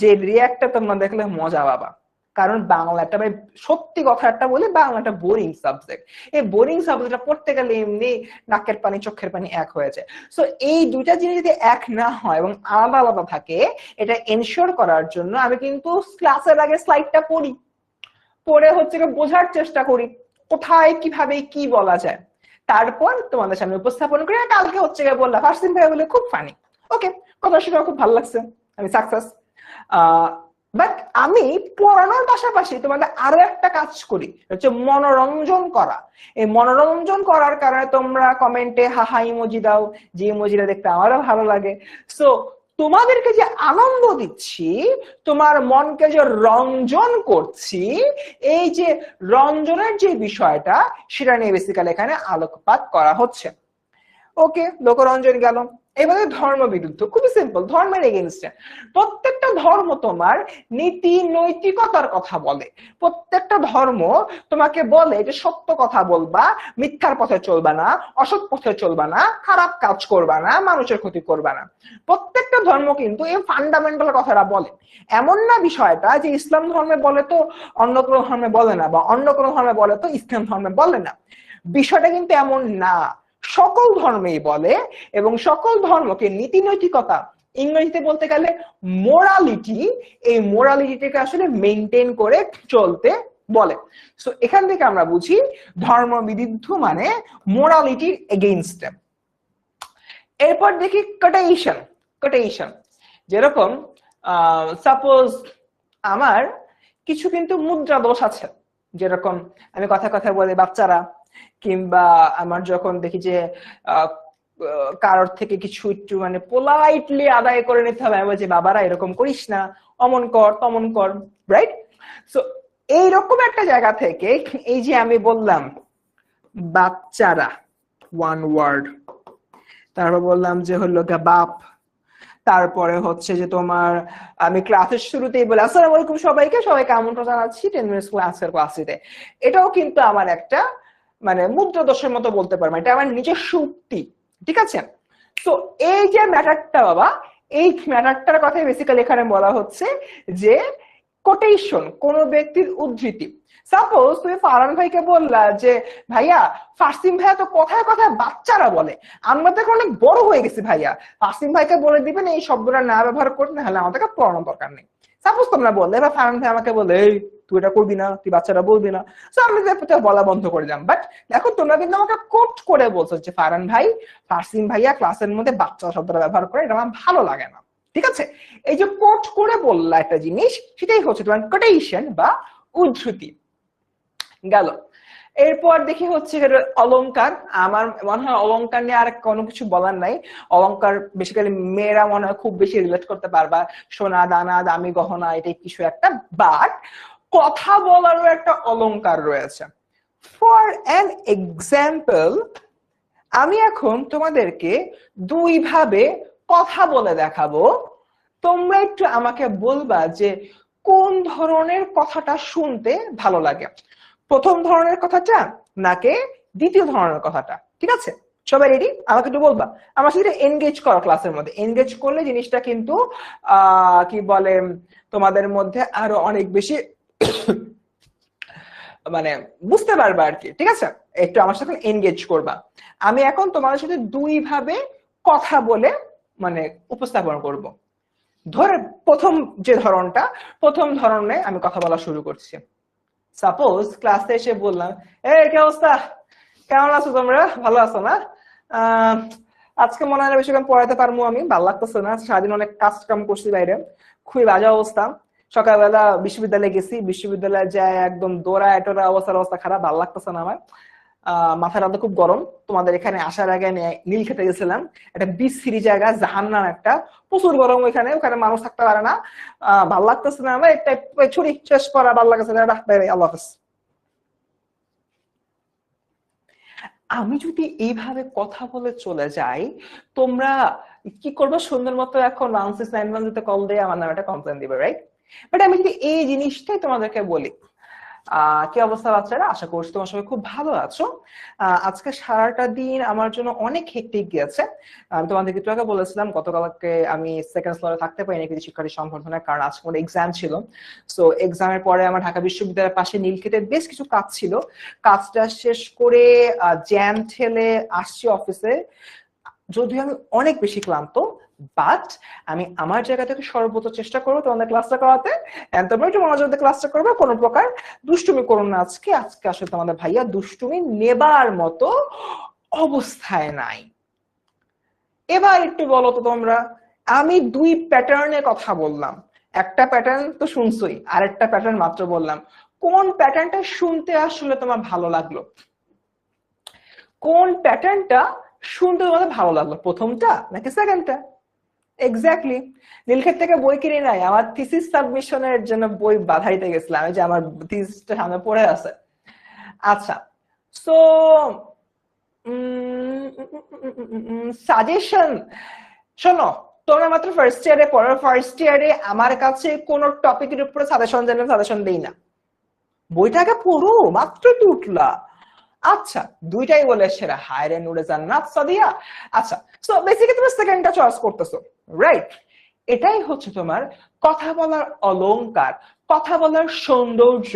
Speaker 1: যে রিয়াক্টটা তোমরা দেখলে মজা পাবা। কারণ বাংলাটা, ভাই সত্যি কথা একটা বলে, বাংলাটা বোরিং সাবজেক্ট। এই বোরিং সাবজেক্টটা পড়তে গেলে এমনি নাকের পানি চোখের পানি এক হয়ে যায়। সো এই দুইটা জিনিস যদি এক না হয় এবং আলাদা আলাদা থাকে, এটা এনশিওর করার জন্য আমি কিন্তু ক্লাসের আগে স্লাইডটা পড়ি, পড়ে হচ্ছে বোঝার চেষ্টা করি কোথায় কিভাবে কি বলা যায়, তারপর তোমাদের সামনে উপস্থাপন করে। কালকে হচ্ছে বললাম ফার্স্ট ভাই বলে খুব ফানি। ওকে, কথা শুনে খুব ভালো লাগছে, আমি সাকসেস। বাট আমি পড়ানোর পাশাপাশি তোমাদের আরো একটা কাজ করি, হচ্ছে মনোরঞ্জন করা। এই মনোরঞ্জন করার কারণে তোমরা কমেন্টে হাহা ইমোজি দাও, যে ইমোজিটা দেখতে আমারও ভালো লাগে। সো তোমাদেরকে যে আনন্দ দিচ্ছি, তোমার মনকে যে রঞ্জন করছি, এই যে রঞ্জনের যে বিষয়টা, সেটা নিয়ে বেসিক্যালি এখানে আলোকপাত করা হচ্ছে। ওকে, লোকরঞ্জন গেল। এবারে ধর্ম বিরুদ্ধ, খুবই সিম্পল, ধর্মের এগেইনস্টে। প্রত্যেকটা ধর্ম তোমার নীতি নৈতিকতার কথা বলে। প্রত্যেকটা ধর্ম তোমাকে বলে যে সত্য কথা বলবা, মিথ্যার পথে চলবা না, অসৎ পথে চলবা না, খারাপ কাজ করবা না, মানুষের ক্ষতি করবা না। প্রত্যেকটা ধর্ম কিন্তু এই ফান্ডামেন্টাল কথাটা বলে। এমন না বিষয়টা যে ইসলাম ধর্মে বলে তো অন্য কোনো ধর্মে বলে না, বা অন্য কোনো ধর্মে বলে তো ইসলাম ধর্মে বলে না। বিষয়টা কিন্তু এমন না, সকল ধর্মেই বলে, এবং সকল ধর্মকে নীতি নৈতিকতা, ইংরেজিতে বলতে গেলে মোরালিটি, এই মোরালিটিটাকে আসলে মেনটেন করে চলতে বলে। সো এখান থেকে আমরা বুঝি ধর্ম বিরুদ্ধ মানে মোরালিটির এগেইনস্টে। এরপর দেখি কোটেশন। কোটেশন যেরকম সাপোজ আমার কিছু কিন্তু মুদ্রা দোষ আছে, যেরকম আমি কথা কথা বলে বাচ্চারা, কিংবা আমার যখন দেখি যে কারোর থেকে কিছু একটু মানে পোলাইটলি আদায় করে নিতে হবে, আমি বলছি বাবারা এরকম করিস না, অমন কর তমন কর, রাইট? সো এইরকম একটা জায়গা থেকে এই যে আমি বললাম বাচ্চারা, ওয়ান ওয়ার্ড, তারপর বললাম যে হলো বাপ, তারপরে হচ্ছে যে তোমার আমি ক্লাসের শুরুতেই বলে আসসালামু আলাইকুম সবাইকে, সবাইকে আমন্ত্রণ জানাচ্ছি 10 মিনিটস ক্লাসে। এটাও কিন্তু আমার একটা মানে মুদ্রা দোষের মতো বলতে পারবো, এটা আমার নিজস্ব উক্তি, ঠিক আছে? তো এই যে ম্যাটারটা বাবা, এই ম্যাটারটার কথাই বেসিক্যালি এখানে বলা হচ্ছে যে কোটেশন, কোন ব্যক্তির উদ্ধৃতি। সাপোজ তুমি ফারহান ভাইকে বললা যে ভাইয়া ফাসিম ভাইয়া তো কথায় কথায় বাচ্চারা বলে, আমরা তো এখন অনেক বড় হয়ে গেছি ভাইয়া, ফাসিম ভাইকে বলে দিবেন এই শব্দটা না ব্যবহার করতে, না হলে আমাদেরকে পড়ানোর দরকার নেই। সাপোজ তোমরা বললে, বা ফারহান ভাই আমাকে বলে এই তুই এটা করবি না, তুই বাচ্চারা বলবি না, তো আমি বলা বন্ধ করে দিলাম। বাট দেখো তোমরা কিন্তু আমাকে কোট করে বলছো যে ফারহান ভাই, ফাসিম ভাইয়া ক্লাসের মধ্যে বাচ্চা শব্দটা ব্যবহার করে, এটা আমার ভালো লাগে না, ঠিক আছে? এই যে কোট করে বললা একটা জিনিস, সেটাই হচ্ছে তোমার কোটেশন বা উদ্ধৃতি। গেল। এরপর দেখি হচ্ছে অলংকার। আমার মনে হয় অলংকার নিয়ে আর কোনো কিছু বলার নাই। অলংকার বেসিক্যালি মেয়েরা মনে হয় খুব বেশি রিলেট করতে পারবা, সোনা দানা দামি গহনা এটাই কিছু একটা। বাট কথা বলারও একটা অলংকার রয়েছে। ফর অ্যান এক্সাম্পল, আমি এখন তোমাদেরকে দুই ভাবে কথা বলে দেখাবো, তোমরা একটু আমাকে বলবা যে কোন ধরনের কথাটা শুনতে ভালো লাগে, প্রথম ধরনের কথাটা নাকি দ্বিতীয় ধরনের কথাটা, ঠিক আছে? সবাই রেডি? আমাকে একটু বলবা আমার সাথে এনগেজ করো, ক্লাসের মধ্যে এনগেজ করলে জিনিসটা কিন্তু কি বলে তোমাদের মধ্যে আরো অনেক বেশি মানে বুঝতে পারবা আর কি। ঠিক আছে, একটু আমার সাথে এনগেজ করবা। আমি এখন তোমাদের সাথে দুই ভাবে কথা বলে মানে উপস্থাপন করব। ধরে প্রথম ধরনে আমি কথা বলা শুরু করছি। সাপোজ ক্লাসে এসে বললাম, এই কি অবস্থা, কেমন আছো তোমরা, ভালো আছো না? আজকে মনে হয় বেশিক্ষণ পড়াতে পারবো, আমি ভালো লাগতেছে না, সারাদিন অনেক কাজ কাম করছি বাইরে, খুবই বাজে অবস্থা। সকালবেলা বিশ্ববিদ্যালয়ে গেছি, বিশ্ববিদ্যালয়ে যায় একদম দৌড়ায় টোরা অবস্থা খারাপ, ভালো লাগতেছে না আমার। মাথাটা তো খুব গরম। তোমাদের এখানে আসার আগে নীল খেতে গেছিলাম, একটা বিশ্রী জায়গা, জাহান্নাম একটা, প্রচুর গরম ওখানে, ওখানে মানুষ থাকতে পারে না। ভাল লাগতেছে না আমার, একটা ছুরি শেষ করা ভাল লাগতেছে না, আল্লাহ হাফেজ। আমি যদি এইভাবে কথা বলে চলে যাই, তোমরা কি করবো? সুন্দর মতো এখন 1691 কল দিয়ে আমার নামে একটা কমপ্লেন দিবে, রাইট? বাট আমি যদি এই জিনিসটাই তোমাদেরকে বলি, কি অবস্থা বাচ্চারা, আশা করছি তোমার সবাই খুব ভালো আছো। আজকে সারাটা দিন আমার জন্য অনেক হেক্টিক গিয়েছে। আমি তোমাদেরকে একটু আগে বলেছিলাম গতকালকে আমি সেকেন্ড ফ্লোরে থাকতে পারিনি কিছু শিক্ষার্থী সংবর্ধনার কারণ আজকে আমার এক্সাম ছিল। সো এক্সামের পরে আমার ঢাকা বিশ্ববিদ্যালয়ের পাশে নীলক্ষেতে বেশ কিছু কাজ ছিল, কাজটা শেষ করে জ্যাম ঠেলে আসছি অফিসে। যদিও আমি অনেক বেশি ক্লান্ত, বাট আমি আমার জায়গা থেকে সর্বোচ্চ চেষ্টা করবো তোমাদের ক্লাসটা করাতে। তোমরা একটু মনোযোগ দিয়ে ক্লাসটা করবে, কোনো প্রকার দুষ্টুমি করো না আজকে। আজকে আসলে তোমাদের ভাইয়া দুষ্টুমি নেবার মতো অবস্থায় নাই। এবার একটু বলো তো তোমরা, আমি দুই প্যাটার্নে কথা বললাম, একটা প্যাটার্ন তো শুনছই, আরেকটা প্যাটার্ন মাত্র বললাম। কোন প্যাটার্নটা শুনতে আসলে তোমার ভালো লাগলো? কোন প্যাটার্নটা শুনতে তোমাদের ভালো লাগলো, প্রথমটা নাকি সেকেন্ডটা? এক্স্যাক্টলি, নীলক্ষেত থেকে বই কিনে নাই, আমার থিসিস সাবমিশনের জন্য বই বাধাইতে গেছিলাম, যে আমার থিসিসটা সামনে পড়ে আছে। আচ্ছা, সো সাজেশন শোনো, তোমরা মাত্র ফার্স্ট ইয়ারে পড়ো, ফার্স্ট ইয়ারে আমার কাছে কোন টপিকের উপরে সাজেশন জানলে সাজেশন দেই না, বইটাকে পড়ো, মাত্র তো উঠলা। আচ্ছা, দুইটাই বলে সেরা, হায়রে নূরে জান্নাত সাদিয়া। আচ্ছা, সো বেসিক্যালি তুমি সেকেন্ডটা চয়েস করতেছো, রাইট? এটাই হচ্ছে তোমার কথা বলার অলংকার, কথা বলার সৌন্দর্য,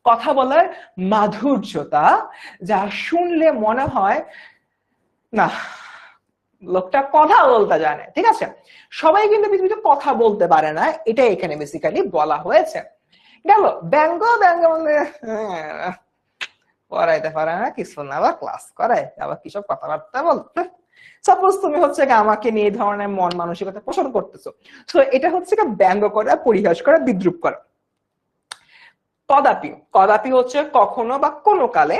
Speaker 1: কথা বলার মাধুর্যতা, যা শুনলে মনে হয় না লোকটা কথা বলতে জানে। ঠিক আছে, সবাই কিন্তু পৃথিবীতে কথা বলতে পারে না, এটাই এখানে বেসিক্যালি বলা হয়েছে। গেল ব্যঙ্গ, ব্যঙ্গ মানে পড়াইতে পারে না কিছু না, আবার ক্লাস করায়, আবার কিসব কথাবার্তা বলতে। সাপোজ তুমি হচ্ছে আমাকে নিয়ে এই ধরনের মন মানসিকতা পোষণ করতেছো, তো এটা হচ্ছে ব্যঙ্গ করা, পরিহাস করা, বিদ্রুপ করা। কদাপি, কদাপি হচ্ছে কখনো বা কোনো কালে।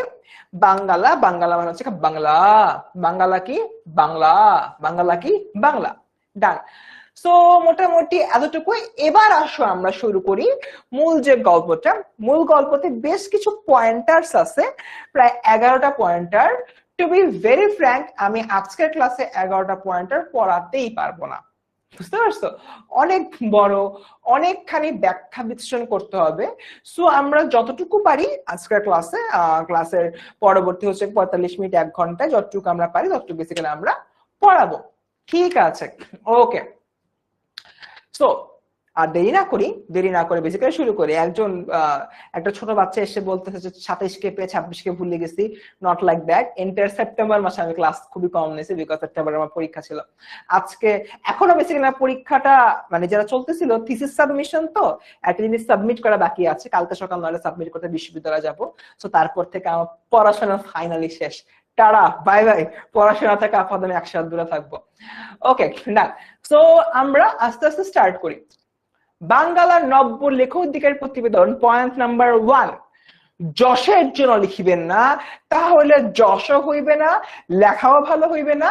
Speaker 1: বাঙ্গালা, বাঙ্গালা মানে হচ্ছে বাংলা, বাঙ্গালা কি বাংলা, বাঙ্গালা কি বাংলা। ডান। সো মোটামুটি এতটুকুই। এবার আসো আমরা শুরু করি মূল যে গল্পটা। মূল গল্পতে বেশ কিছু পয়েন্টার্স আছে, প্রায় 11টা pointer. To be very frank, আমি আজকের ক্লাসে 11টা পয়েন্টার পড়াতেই পারবো না, বুঝতে পারছো? অনেক বড়, অনেকখানি ব্যাখ্যা বিশ্লেষণ করতে হবে। সো আমরা যতটুকু পারি আজকের ক্লাসে, ক্লাসের পরবর্তী হচ্ছে 45 মিনিট 1 ঘন্টায় যতটুকু আমরা পারি ততটুকু বেসিক্যালি আমরা পড়াবো। ঠিক আছে, ওকে। সো আর দেরি না করে বেসিক্যালি শুরু করি। একটা ছোট বাচ্চা এসে বলতেছে যে 27কে পেয়ে 26কে ভুলে গেছি, not like that. Enter September মাসে আমি ক্লাস খুবই কম নিয়েছি, বিকজ সেপ্টেম্বরে আমার পরীক্ষা ছিল। আজকে এখনো বেসিক্যালি পরীক্ষাটা মানে যারা চলতেছিল থিসিস সাবমিশন, তো একটা জিনিস সাবমিট করা বাকি আছে, কালকে সকাল 9টায় সাবমিট করতে বিশ্ববিদ্যালয়ে যাব। সো তারপর থেকে আমার পড়াশোনা ফাইনালি শেষ, টাটা বাই বাই, পড়াশোনা থেকে আপাতত আমি 1 সপ্তাহ দূরে থাকবো। ওকে না, সো আমরা আস্তে আস্তে স্টার্ট করি। বাঙ্গালার নব্য লেখক দিকের প্রতিবেদন, পয়েন্ট নাম্বার 1, যশের জন্য লিখিবেন না, তাহলে যশও হইবে না, লেখাও ভালো হইবে না।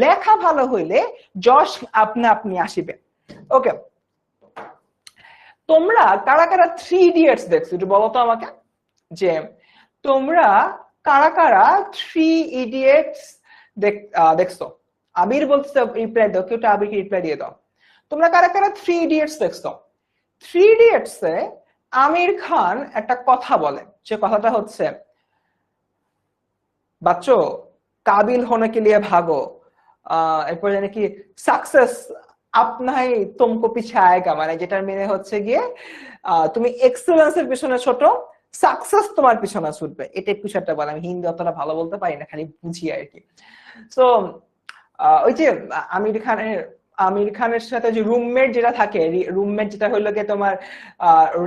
Speaker 1: লেখা ভালো হইলে যশ আপনা আপনি আসিবে। ওকে, তোমরা কারা কারা 3 ইডিয়টস দেখছো একটু বলো তো আমাকে, যে তোমরা কারা কারা 3 ইডিয়টস দেখছো? আবির বলছে রিপ্লাই দাও, কেউ আবিরকে রিপ্লাই দিয়ে দাও। তোমরা কারা কারা 3 ইডিয়টস দেখছো? 3 ইডিয়টস এ আমির খান একটা কথা বলে, যে কথাটা হচ্ছে, বাচ্চো काबिल होने के लिए भागो, এরপর জানি কি সাকসেস আপনা ही तुमको पीछे आएगा, মানে যেটার মিনে হচ্ছে গিয়ে তুমি এক্সেলেন্সের পিছনে ছোট, সাকসেস তোমার পিছনে ছুটবে, এটাই কিছু একটা বলে। আমি হিন্দি অতটা ভালো বলতে পারি না, খালি বুঝি আর কি। সো ওই যে আমির খানের সাথে যে রুমমেট যেটা থাকে, রুমমেট যেটা হলো গিয়ে তোমার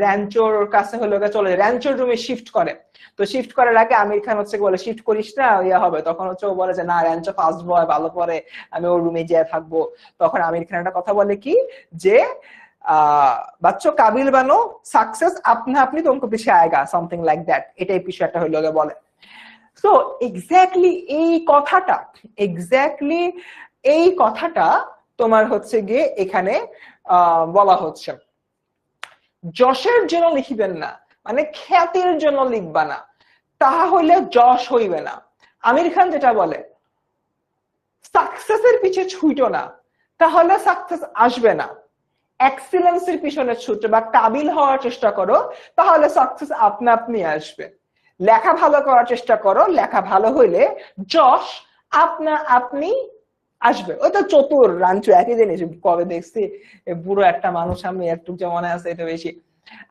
Speaker 1: র্যাঞ্চোর কাছে হলো গিয়ে চলে র্যাঞ্চোর রুমে শিফট করে, তো শিফট করার আগে আমির খান হচ্ছে বলে শিফট করিস না ইয়া হবে, তখন হচ্ছে ও বলে যে না র্যাঞ্চো ফার্স্ট বয় ভালো পরে, আমি ওর রুমে যেয়ে থাকবো। তখন আমির খান একটা কথা বলে কি যে বাচ্চো কাবিল বানো, সাকসেস আপনা আপনি তোমাকে পিছিয়ে আয়েগা, সামথিং লাইক দ্যাট, এটাই পিছু একটা হইলো গিয়ে বলে। সো এক্স্যাক্টলি এই কথাটা তোমার হচ্ছে গিয়ে এখানে বলা হচ্ছে, যশের জন্য লিখবেন না, মানে খ্যাতির জন্য লিখবা না, তাহা হইলে যশ হইবে না। আমির খান যেটা বলে সাকসেসের পিছে ছুটো না, তাহলে সাকসেস আসবে না, এক্সিলেন্সের পিছনে ছুটো বা কাবিল হওয়ার চেষ্টা করো, তাহলে সাকসেস আপনা আপনি আসবে। লেখা ভালো করার চেষ্টা করো, লেখা ভালো হইলে যশ আপনা আপনি আসবে। ওই তো চতুর রাঞ্চু একই জিনিস, কবে দেখছি বুড়ো একটা মানুষ, আমি একটু যে মনে আছে এটা বেশি।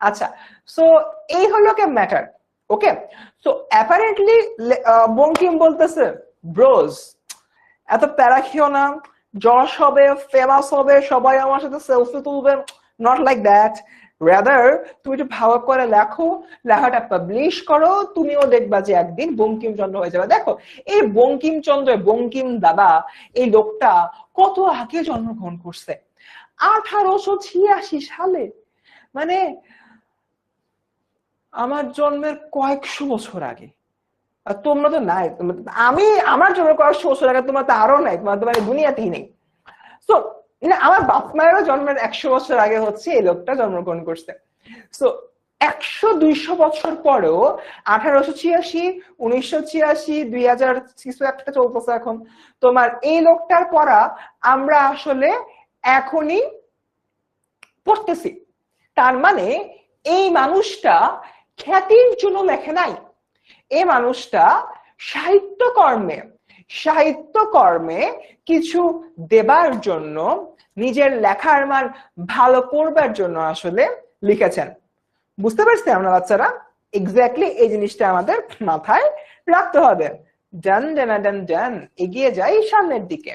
Speaker 1: আচ্ছা, সো এই হলো কে ম্যাটার। ওকে, সো অ্যাপারেন্টলি বঙ্কিম বলতেছে ব্রোজ এত প্যারা খেও না, যশ হবে, ফেমাস হবে, সবাই আমার সাথে সেলফি তুলবে, নট লাইক দ্যাট। রাদার তুমি একটু ভালো করে লেখো, লেখাটা পাবলিশ করো, তুমিও দেখবা যে একদিন বঙ্কিমচন্দ্র হয়ে যাবে। দেখো এই বঙ্কিমচন্দ্র, বঙ্কিম দাদা, এই লোকটা কত আগে জন্মগ্রহণ করছে, 1886 সালে, মানে আমার জন্মের কয়েকশো বছর আগে। আর তোমরা তো নাই, আমার জন্য কয়েকশো বছর আগে, তোমার তো আরো নাই, তোমার তো মানে দুনিয়াতেই নেই। সো আমার বাপ মায়েরও জন্মের 100 বছর আগে হচ্ছে এই লোকটা জন্মগ্রহণ করছে। সো 100-200 বছর পরেও 1886, 1986, 2000 কিছু একটা চলতেছে এখন, তোমার এই লোকটার পড়া আমরা আসলে এখনই পড়তেছি। তার মানে এই মানুষটা খ্যাতির জন্য লেখে নাই, এই মানুষটা সাহিত্যকর্মে কিছু দেবার জন্য, নিজের লেখার মান ভালো করবার জন্য আসলে লিখেছেন। বুঝতে পারছি আমরা বাচ্চারা? এক্স্যাক্টলি এই জিনিসটা আমাদের মাথায় রাখতে হবে। ডান ডান ডান ডান, এগিয়ে যাই সামনের দিকে।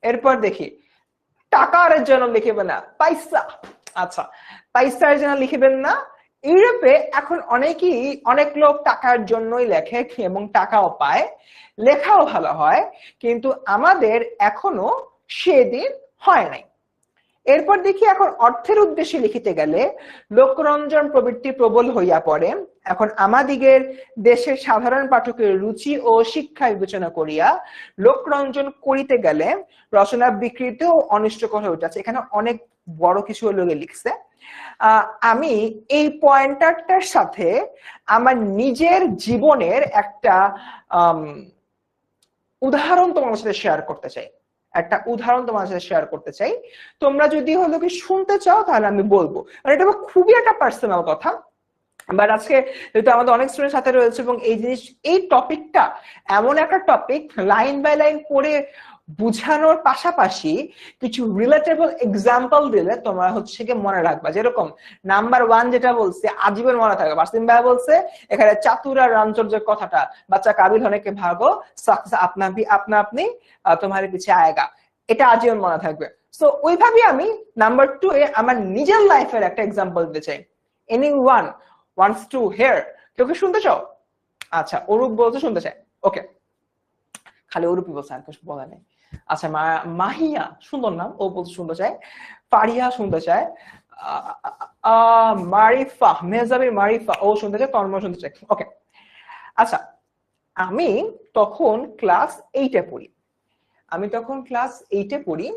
Speaker 1: এরপর দেখি টাকার জন্য লিখবেন না, পয়সা। আচ্ছা, পয়সার জন্য লিখবেন না। ইউরোপে এখন অনেক লোক টাকার জন্যই লেখে এবং টাকাও পায়, লেখাও ভালো হয়, কিন্তু আমাদের এখনো সেদিন হয় নাই। এরপর দেখি এখন অর্থের উদ্দেশ্যে লিখিতে গেলে লোকরঞ্জন প্রবৃত্তি প্রবল হইয়া পড়ে। এখন আমাদিগের দেশের সাধারণ পাঠকের রুচি ও শিক্ষা বিবেচনা করিয়া লোকরঞ্জন করিতে গেলে রচনা বিকৃত ও অনিষ্টকর হয়ে উঠেছে। এখানে অনেক বড় কিছু লোকে লিখছে। আমি এই পয়েন্টারটার সাথে আমার নিজের জীবনের একটা উদাহরণ তোমার সাথে শেয়ার করতে চাই। তোমরা যদি হলো কি শুনতে চাও তাহলে আমি বলবো, আর এটা খুবই একটা পার্সোনাল কথা, বাট আজকে যেহেতু আমাদের অনেক স্টুডেন্ট সাথে রয়েছে এবং এই টপিকটা এমন একটা টপিক, লাইন বাই লাইন পড়ে বুঝানোর পাশাপাশি কিছু রিলেটেবল এক্সাম্পল দিলে তোমরা হচ্ছে কি মনে রাখবা। যেরকম নাম্বার 1 যেটা বলছে আজীবন মনে থাকবে, বাসিম ভাই বলছে এখানে চাতুর আর রামচর্যের কথাটা, বাচ্চা কাবিল হনেকে ভাগো, আপনা আপনি তোমার পিছে আয়েগা, এটা আজীবন মনে থাকবে। সো ওইভাবে আমি নাম্বার 2 এ আমার নিজের লাইফের একটা এক্সাম্পল দিতে চাই। Anyone wants to hear? কেউ কি শুনতে চাও? আচ্ছা, অরূপ বলতে শুনতে চাই। ওকে, খালি অরূপই বলছে, আর কিছু বলা নেই। আচ্ছা, মাহিয়া, সুন্দর নাম, ও বলতে শুনতে চায়। ফারিয়া শুনতে চায়। মারিফা, মেহজাবির মারিফা, ও শুনতে চায়। তন্ময় শুনতে চায়। ওকে, আচ্ছা, আমি তখন ক্লাস 8-এ পড়ি।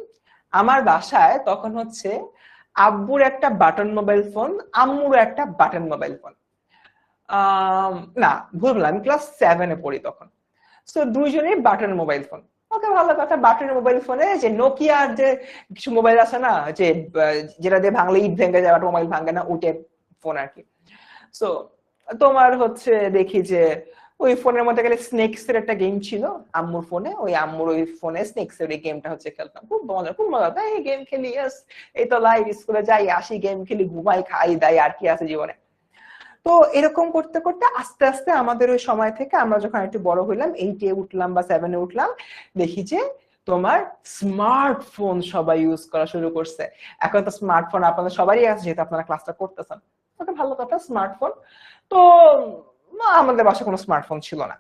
Speaker 1: আমার বাসায় তখন হচ্ছে আব্বুর একটা বাটন মোবাইল ফোন, আম্মুর একটা বাটন মোবাইল ফোন। না, ভুল বললাম, আমি ক্লাস 7-এ পড়ি তখন। সো দুইজনেই বাটন মোবাইল ফোন। ওকে, ভালো কথা। বাটন মোবাইল ফোনে যে নোকিয়ার যে কিছু মোবাইল আছে না, যে যেটা দিয়ে ভাঙলে ইট ভেঙে যায়, মোবাইল ভাঙে না, ওইটা ফোন আর কি। সো তোমার হচ্ছে দেখি যে ওই ফোনের মধ্যে গেলে স্নেকস এর একটা গেম ছিল আম্মুর ফোনে, ওই আম্মুর ওই ফোনে স্নেকস এর এই গেমটা হচ্ছে খেলতাম, খুব মজা, তাই এই গেম খেলি, ইয়াস এই তো লাইফ, স্কুলে যাই আসি গেম খেলি ঘুমাই খাই দাই, আর কি আছে জীবনে। তো এরকম করতে করতে আস্তে আস্তে আমাদের ওই সময় থেকে আমরা যখন একটু বড় হইলাম, 8-এ উঠলাম বা 7-এ উঠলাম, দেখি যে তোমার স্মার্টফোন সবাই ইউজ করা শুরু করছে। এখন তো স্মার্টফোন আপনাদের সবারই আছে, যেহেতু আপনারা ক্লাসটা করতেছেন, ওটা ভালো কথা, স্মার্টফোন। তো আমাদের বাসায় কোনো স্মার্টফোন ছিল না।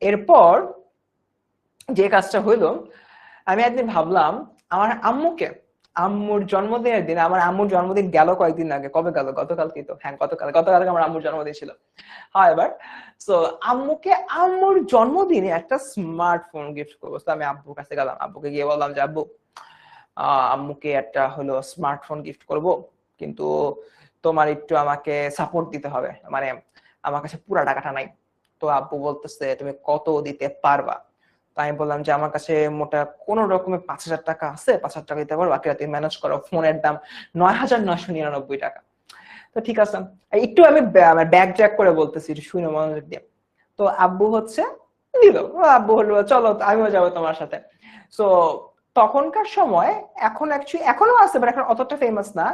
Speaker 1: এরপর যে কাজটা হইলো, আমি একদিন ভাবলাম আমার আম্মুকে, আম্মুর জন্মদিনের দিন, আমার আম্মুর জন্মদিন গেল কয়েকদিন আগে, কবে গেল, গতকালকে তো, হ্যাঁ গতকালকে আমার আম্মুর জন্মদিন ছিল। হ্যাঁ এবার সো আম্মুকে আম্মুর জন্মদিনে একটা স্মার্টফোন গিফট করবো। আমি আব্বুর কাছে গেলাম, আব্বুকে গিয়ে বললাম যে আব্বু আম্মুকে একটা হলো স্মার্টফোন গিফট করব, কিন্তু তোমার একটু আমাকে সাপোর্ট দিতে হবে, মানে আমার কাছে পুরা টাকাটা নাই। তো আব্বু বলতেছে তুমি কত দিতে পারবা? তো আমি বললাম যে আমার কাছে মোটা কোন রকমের 5,000 টাকা আছে, 5,000 টাকা দিতে পারবো, বাকিটা তুমি ম্যানেজ করো। ফোনের দাম 9,999 টাকা। তো ঠিক আছে, একটু আমি ব্যাগ জ্যাক করে বলতেছি, একটু শুনে মনোযোগ দিয়ে। তো আব্বু হচ্ছে দিল, আব্বু হলো চলো আমিও যাবো তোমার সাথে। সো তখনকার সময়, এখন অ্যাকচুয়ালি এখনো আছে বাট এখন অতটা ফেমাস না,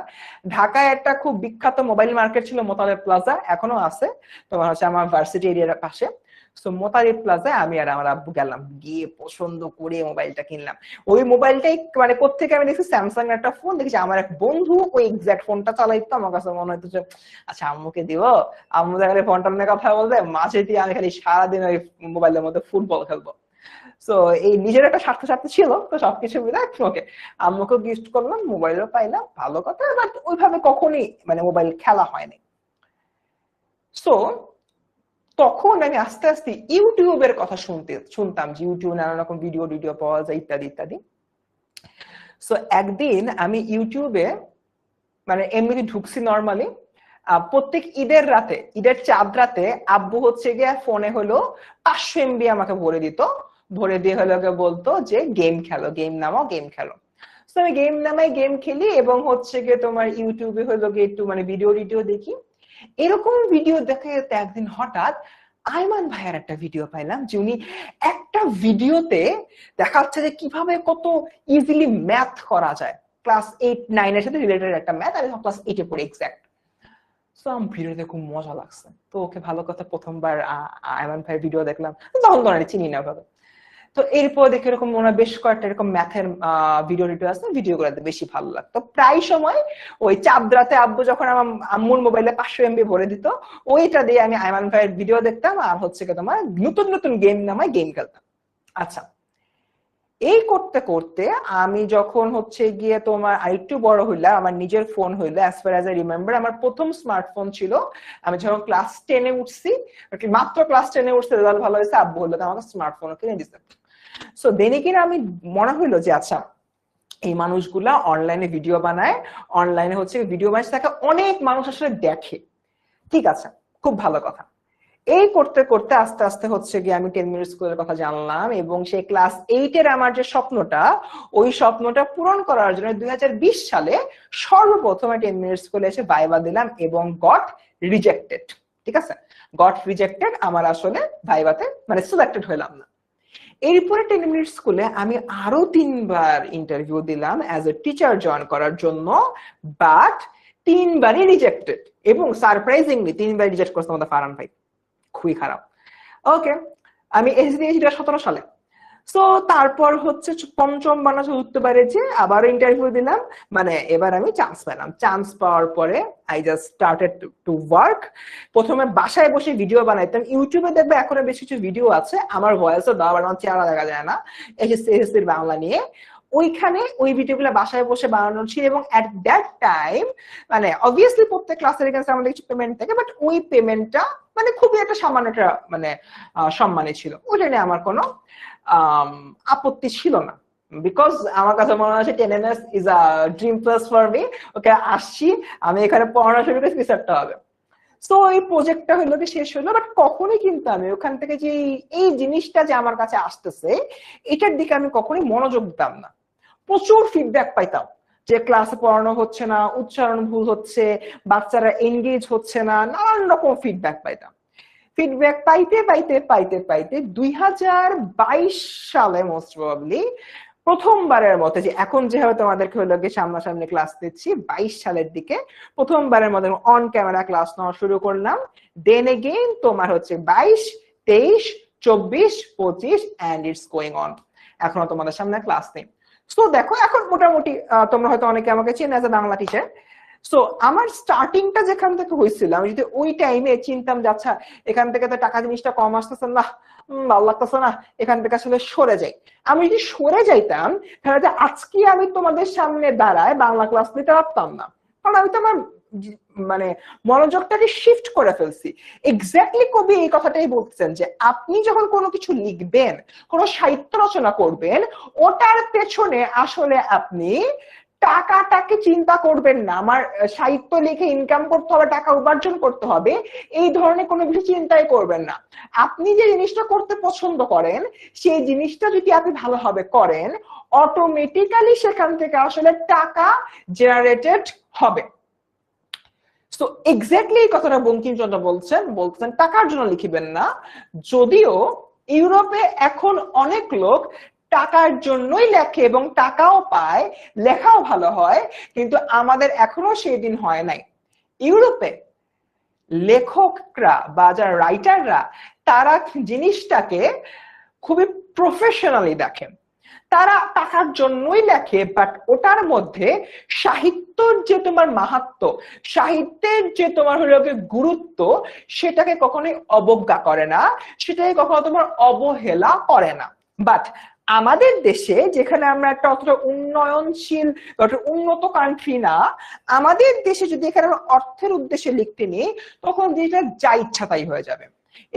Speaker 1: ঢাকায় একটা খুব বিখ্যাত মোবাইল মার্কেট ছিল মোতালেব প্লাজা, এখনো আছে, তোমার হচ্ছে আমার ভার্সিটি এরিয়ার পাশে। সো মোতালেব প্লাজায় আমি আর আমার আব্বু গেলাম, গিয়ে পছন্দ করে মোবাইলটা কিনলাম। ওই মোবাইলটাই মানে কোত্থেকে আমি দেখছি স্যামসাং এর একটা ফোন দেখেছি, আমার এক বন্ধু ওই এক্সাক্ট ফোনটা চালাইতো, আমার কাছে মনে হতো যে আচ্ছা আম্মুকে দিব, আম্মু খালি ফোনটা নিয়ে কথা বলবে, মাঝে দিয়ে আমি খালি সারাদিন ওই মোবাইলের মধ্যে ফুটবল খেলবো। সো এই নিজের একটা স্বার্থ স্বার্থ ছিল, তো সবকিছু মিলে ওকে আম্মুকে গিফট করলাম, মোবাইলও পাইলাম, ভালো কথা, বাট ওইভাবে কখনই মানে মোবাইল খেলা হয়নি। সো তখন আমি আস্তে আস্তে ইউটিউবের কথা শুনতাম যে ইউটিউবে নানা রকম ভিডিও টিডিও পাওয়া যায় ইত্যাদি ইত্যাদি। সো একদিন আমি ইউটিউবে মানে এমনি ঢুকছি নর্মালি, প্রত্যেক ঈদের রাতে, ঈদের চাঁদ রাতে আব্বু হচ্ছে গিয়ে ফোনে হলো 500 MB আমাকে ভরে দিত, ভরে দিয়ে হলো বলতো যে গেম খেলো, গেম নামাও, গেম খেলো। তো আমি গেম নামাই, গেম খেলি, এবং হচ্ছে গিয়ে তোমার ইউটিউবে হলো গিয়ে একটু মানে ভিডিও টিডিও দেখি। এরকম ভিডিও দেখে একদিন হঠাৎ আইমান ভাইয়ার একটা ভিডিও পাইলাম, যে উনি একটা ভিডিওতে দেখাচ্ছে যে কিভাবে কত ইজিলি ম্যাথ করা যায়, ক্লাস 8-9 এর সাথে রিলেটেড একটা ম্যাথ, আমি ক্লাস 8-এ পড়ি এক্সাক্ট। সো আমার ভিডিওতে খুব মজা লাগছে, তো ওকে ভালো কথা প্রথমবার আইমান ভাইয়ের ভিডিও দেখলাম, তখন তো চিনি না ভাবে। তো এরপর দেখে এরকম ওনার বেশ কয়েকটা এরকম ম্যাথের ভিডিও টিডিও আছে, ভিডিও গুলোতে বেশি ভালো লাগতো। প্রায় সময় ওই চাঁদ রাতে আব্বু যখন আমার আম্মুর মোবাইলে 500 MB ভরে দিত, ওইটা দিয়ে আমি আইমান ভাইয়ের ভিডিও দেখতাম, আর হচ্ছে কি তোমার নতুন নতুন গেম নামায় গেম খেলতাম। আচ্ছা, এই করতে করতে আমি যখন হচ্ছে গিয়ে তোমার আরেকটু বড় হইলাম, আমার নিজের ফোন হইলো, as far as I remember আমার প্রথম স্মার্টফোন ছিল আমি যখন ক্লাস 10-এ উঠছি, মাত্র ক্লাস 10-এ উঠছে, রেজাল্ট ভালো হয়েছে, আব্বু হলো আমাকে স্মার্টফোন কিনে দিচ্ছে। সো দেনে কিনা আমি মনে হইলো যে আচ্ছা এই মানুষগুলা অনলাইনে ভিডিও বানায়, অনলাইনে হচ্ছে ভিডিও বানাচ্ছে, তাকে অনেক মানুষ আসলে দেখে, ঠিক আছে, খুব ভালো কথা। এই করতে করতে আস্তে আস্তে হচ্ছে গিয়ে আমি 10 মিনিট স্কুলের কথা জানলাম, এবং সেই ক্লাস 8-এর আমার যে স্বপ্নটা, ওই স্বপ্নটা পূরণ করার জন্য 2020 সালে সর্বপ্রথম 10 মিনিট স্কুলে এসে ভাইবা দিলাম এবং গট রিজেক্টেড। ঠিক আছে, গট রিজেক্টেড, আমার আসলে ভাইবাতে মানে সিলেক্টেড হইলাম না। এরপরে 10 মিনিট স্কুলে আমি আরো 3বার ইন্টারভিউ দিলাম অ্যাজ এ টিচার জয়েন করার জন্য, বাট 3বারই রিজেক্টেড, এবং সারপ্রাইজিংলি 3বার রিজেক্ট করছে আমাদের ফারহান ভাই, খুবই খারাপ। ওকে, আমি এসএসসি দিয়েছি 2017 সালে। সো তারপর হচ্ছে পঞ্চম বা চতুর্থবারে যে আবার ইন্টারভিউ দিলাম, মানে এবার আমি চান্স পেলাম। চান্স পাওয়ার পরে I just started to work. প্রথমে বাসায় বসে ভিডিও বানাইতাম, ইউটিউবে দেখবে এখন বেশ কিছু ভিডিও আছে আমার ভয়েসও দেওয়া, আমার চেহারা দেখা যায় না, এসএসসির বাংলা নিয়ে, ওইখানে ওই ভিডিওগুলো বাসায় বসে বানানো ছিল। এবং এট দ্যাট টাইম মানে অবভিয়াসলি প্রত্যেক ক্লাসের এগেন্সে আমাদের কিছু পেমেন্ট থাকে, বাট ওই পেমেন্টটা মানে খুবই একটা সামান্য একটা মানে সম্মানী ছিল, ওইটা নিয়ে আমার কোনো আপত্তি ছিল না, বিকজ আমার কাছে মনে হচ্ছে 10 MS is a dream place for me. Okay আসছি, আমি এখানে পড়াশোনা শুরু করে কিছু একটা হবে। সো এই প্রজেক্টটা হলো কি শেষ হলো, বাট কখনোই কিন্তু আমি ওখান থেকে যে এই জিনিসটা যে আমার কাছে আসতেছে এটার দিকে আমি কখনোই মনোযোগ দিতাম না। প্রচুর ফিডব্যাক পাইতাম যে ক্লাসে পড়ানো হচ্ছে না, উচ্চারণ ভুল হচ্ছে, বাচ্চারা এনগেজ হচ্ছে না, নানান রকম ফিডব্যাক পাইতাম। ফিডব্যাক পাইতে পাইতে পাইতে পাইতে 2022 সালে মোস্ট প্রবাবলি প্রথমবারের মতো, যে এখন যেভাবে তোমাদেরকে হলো গিয়ে সামনাসামনি ক্লাস দিচ্ছি, 22 সালের দিকে প্রথমবারের মতো অন ক্যামেরা ক্লাস নেওয়া শুরু করলাম। দেন এগেইন তোমার হচ্ছে 22, 23, 24, 25 এন্ড ইটস গোয়িং অন। এখনো তোমাদের সামনে ক্লাস নেই। সো দেখো এখন মোটামুটি তোমরা হয়তো অনেকে আমাকে চেনো as a Bangla teacher. So আমার স্টার্টিংটা যেখান থেকে হয়েছিল, আমি যদি ওই টাইমে চিনতাম যে আচ্ছা এখান থেকে তো টাকা জিনিসটা কম আসতেছে না, ভালো লাগতেছে না, এখান থেকে আসলে সরে যাই, আমি যদি সরে যাইতাম তাহলে যে আজকে আমি তোমাদের সামনে দাঁড়ায় বাংলা ক্লাস নিতে পারতাম না, কারণ আমি তো আমার মানে মনোযোগটাকে শিফট করে ফেলছি। এক্স্যাক্টলি কবি এই কথাটাই বলছেন যে আপনি যখন কোনো কিছু লিখবেন, কোনো সাহিত্য রচনা করবেন, ওটার পেছনে আসলে আপনি টাকাটাকে চিন্তা করবেন না, আমার সাহিত্য লিখে ইনকাম করতে হবে, টাকা উপার্জন করতে হবে, এই ধরনের কোনো কিছু চিন্তাই করবেন না। আপনি যে জিনিসটা করতে পছন্দ করেন সেই জিনিসটা যদি আপনি ভালোভাবে করেন, অটোমেটিক্যালি সেখান থেকে আসলে টাকা জেনারেটেড হবে। তো এক্স্যাক্টলি এই কথাটা বঙ্কিমচন্দ্র বলছেন টাকার জন্য লিখবেন না। যদিও ইউরোপে এখন অনেক লোক টাকার জন্যই লেখে এবং টাকাও পায়, লেখাও ভালো হয়, কিন্তু আমাদের এখনো সেই দিন হয় নাই। ইউরোপে লেখকরা বা যারা রাইটাররা তারা জিনিসটাকে খুবই প্রফেশনালি দেখেন, তারা টাকার জন্যই লেখে, বাট ওটার মধ্যে সাহিত্যর যে তোমার মাহাত্ম্য, সাহিত্যের যে তোমার হলো গুরুত্ব, সেটাকে কখনোই অবজ্ঞা করে না, সেটাকে কখনো তোমার অবহেলা করে না। বাট আমাদের দেশে যেখানে আমরা একটা অতটা উন্নয়নশীল বা উন্নত কান্ট্রি না, আমাদের দেশে যদি এখানে আমরা অর্থের উদ্দেশ্যে লিখতে নিই, তখন যেটা যা ইচ্ছা তাই হয়ে যাবে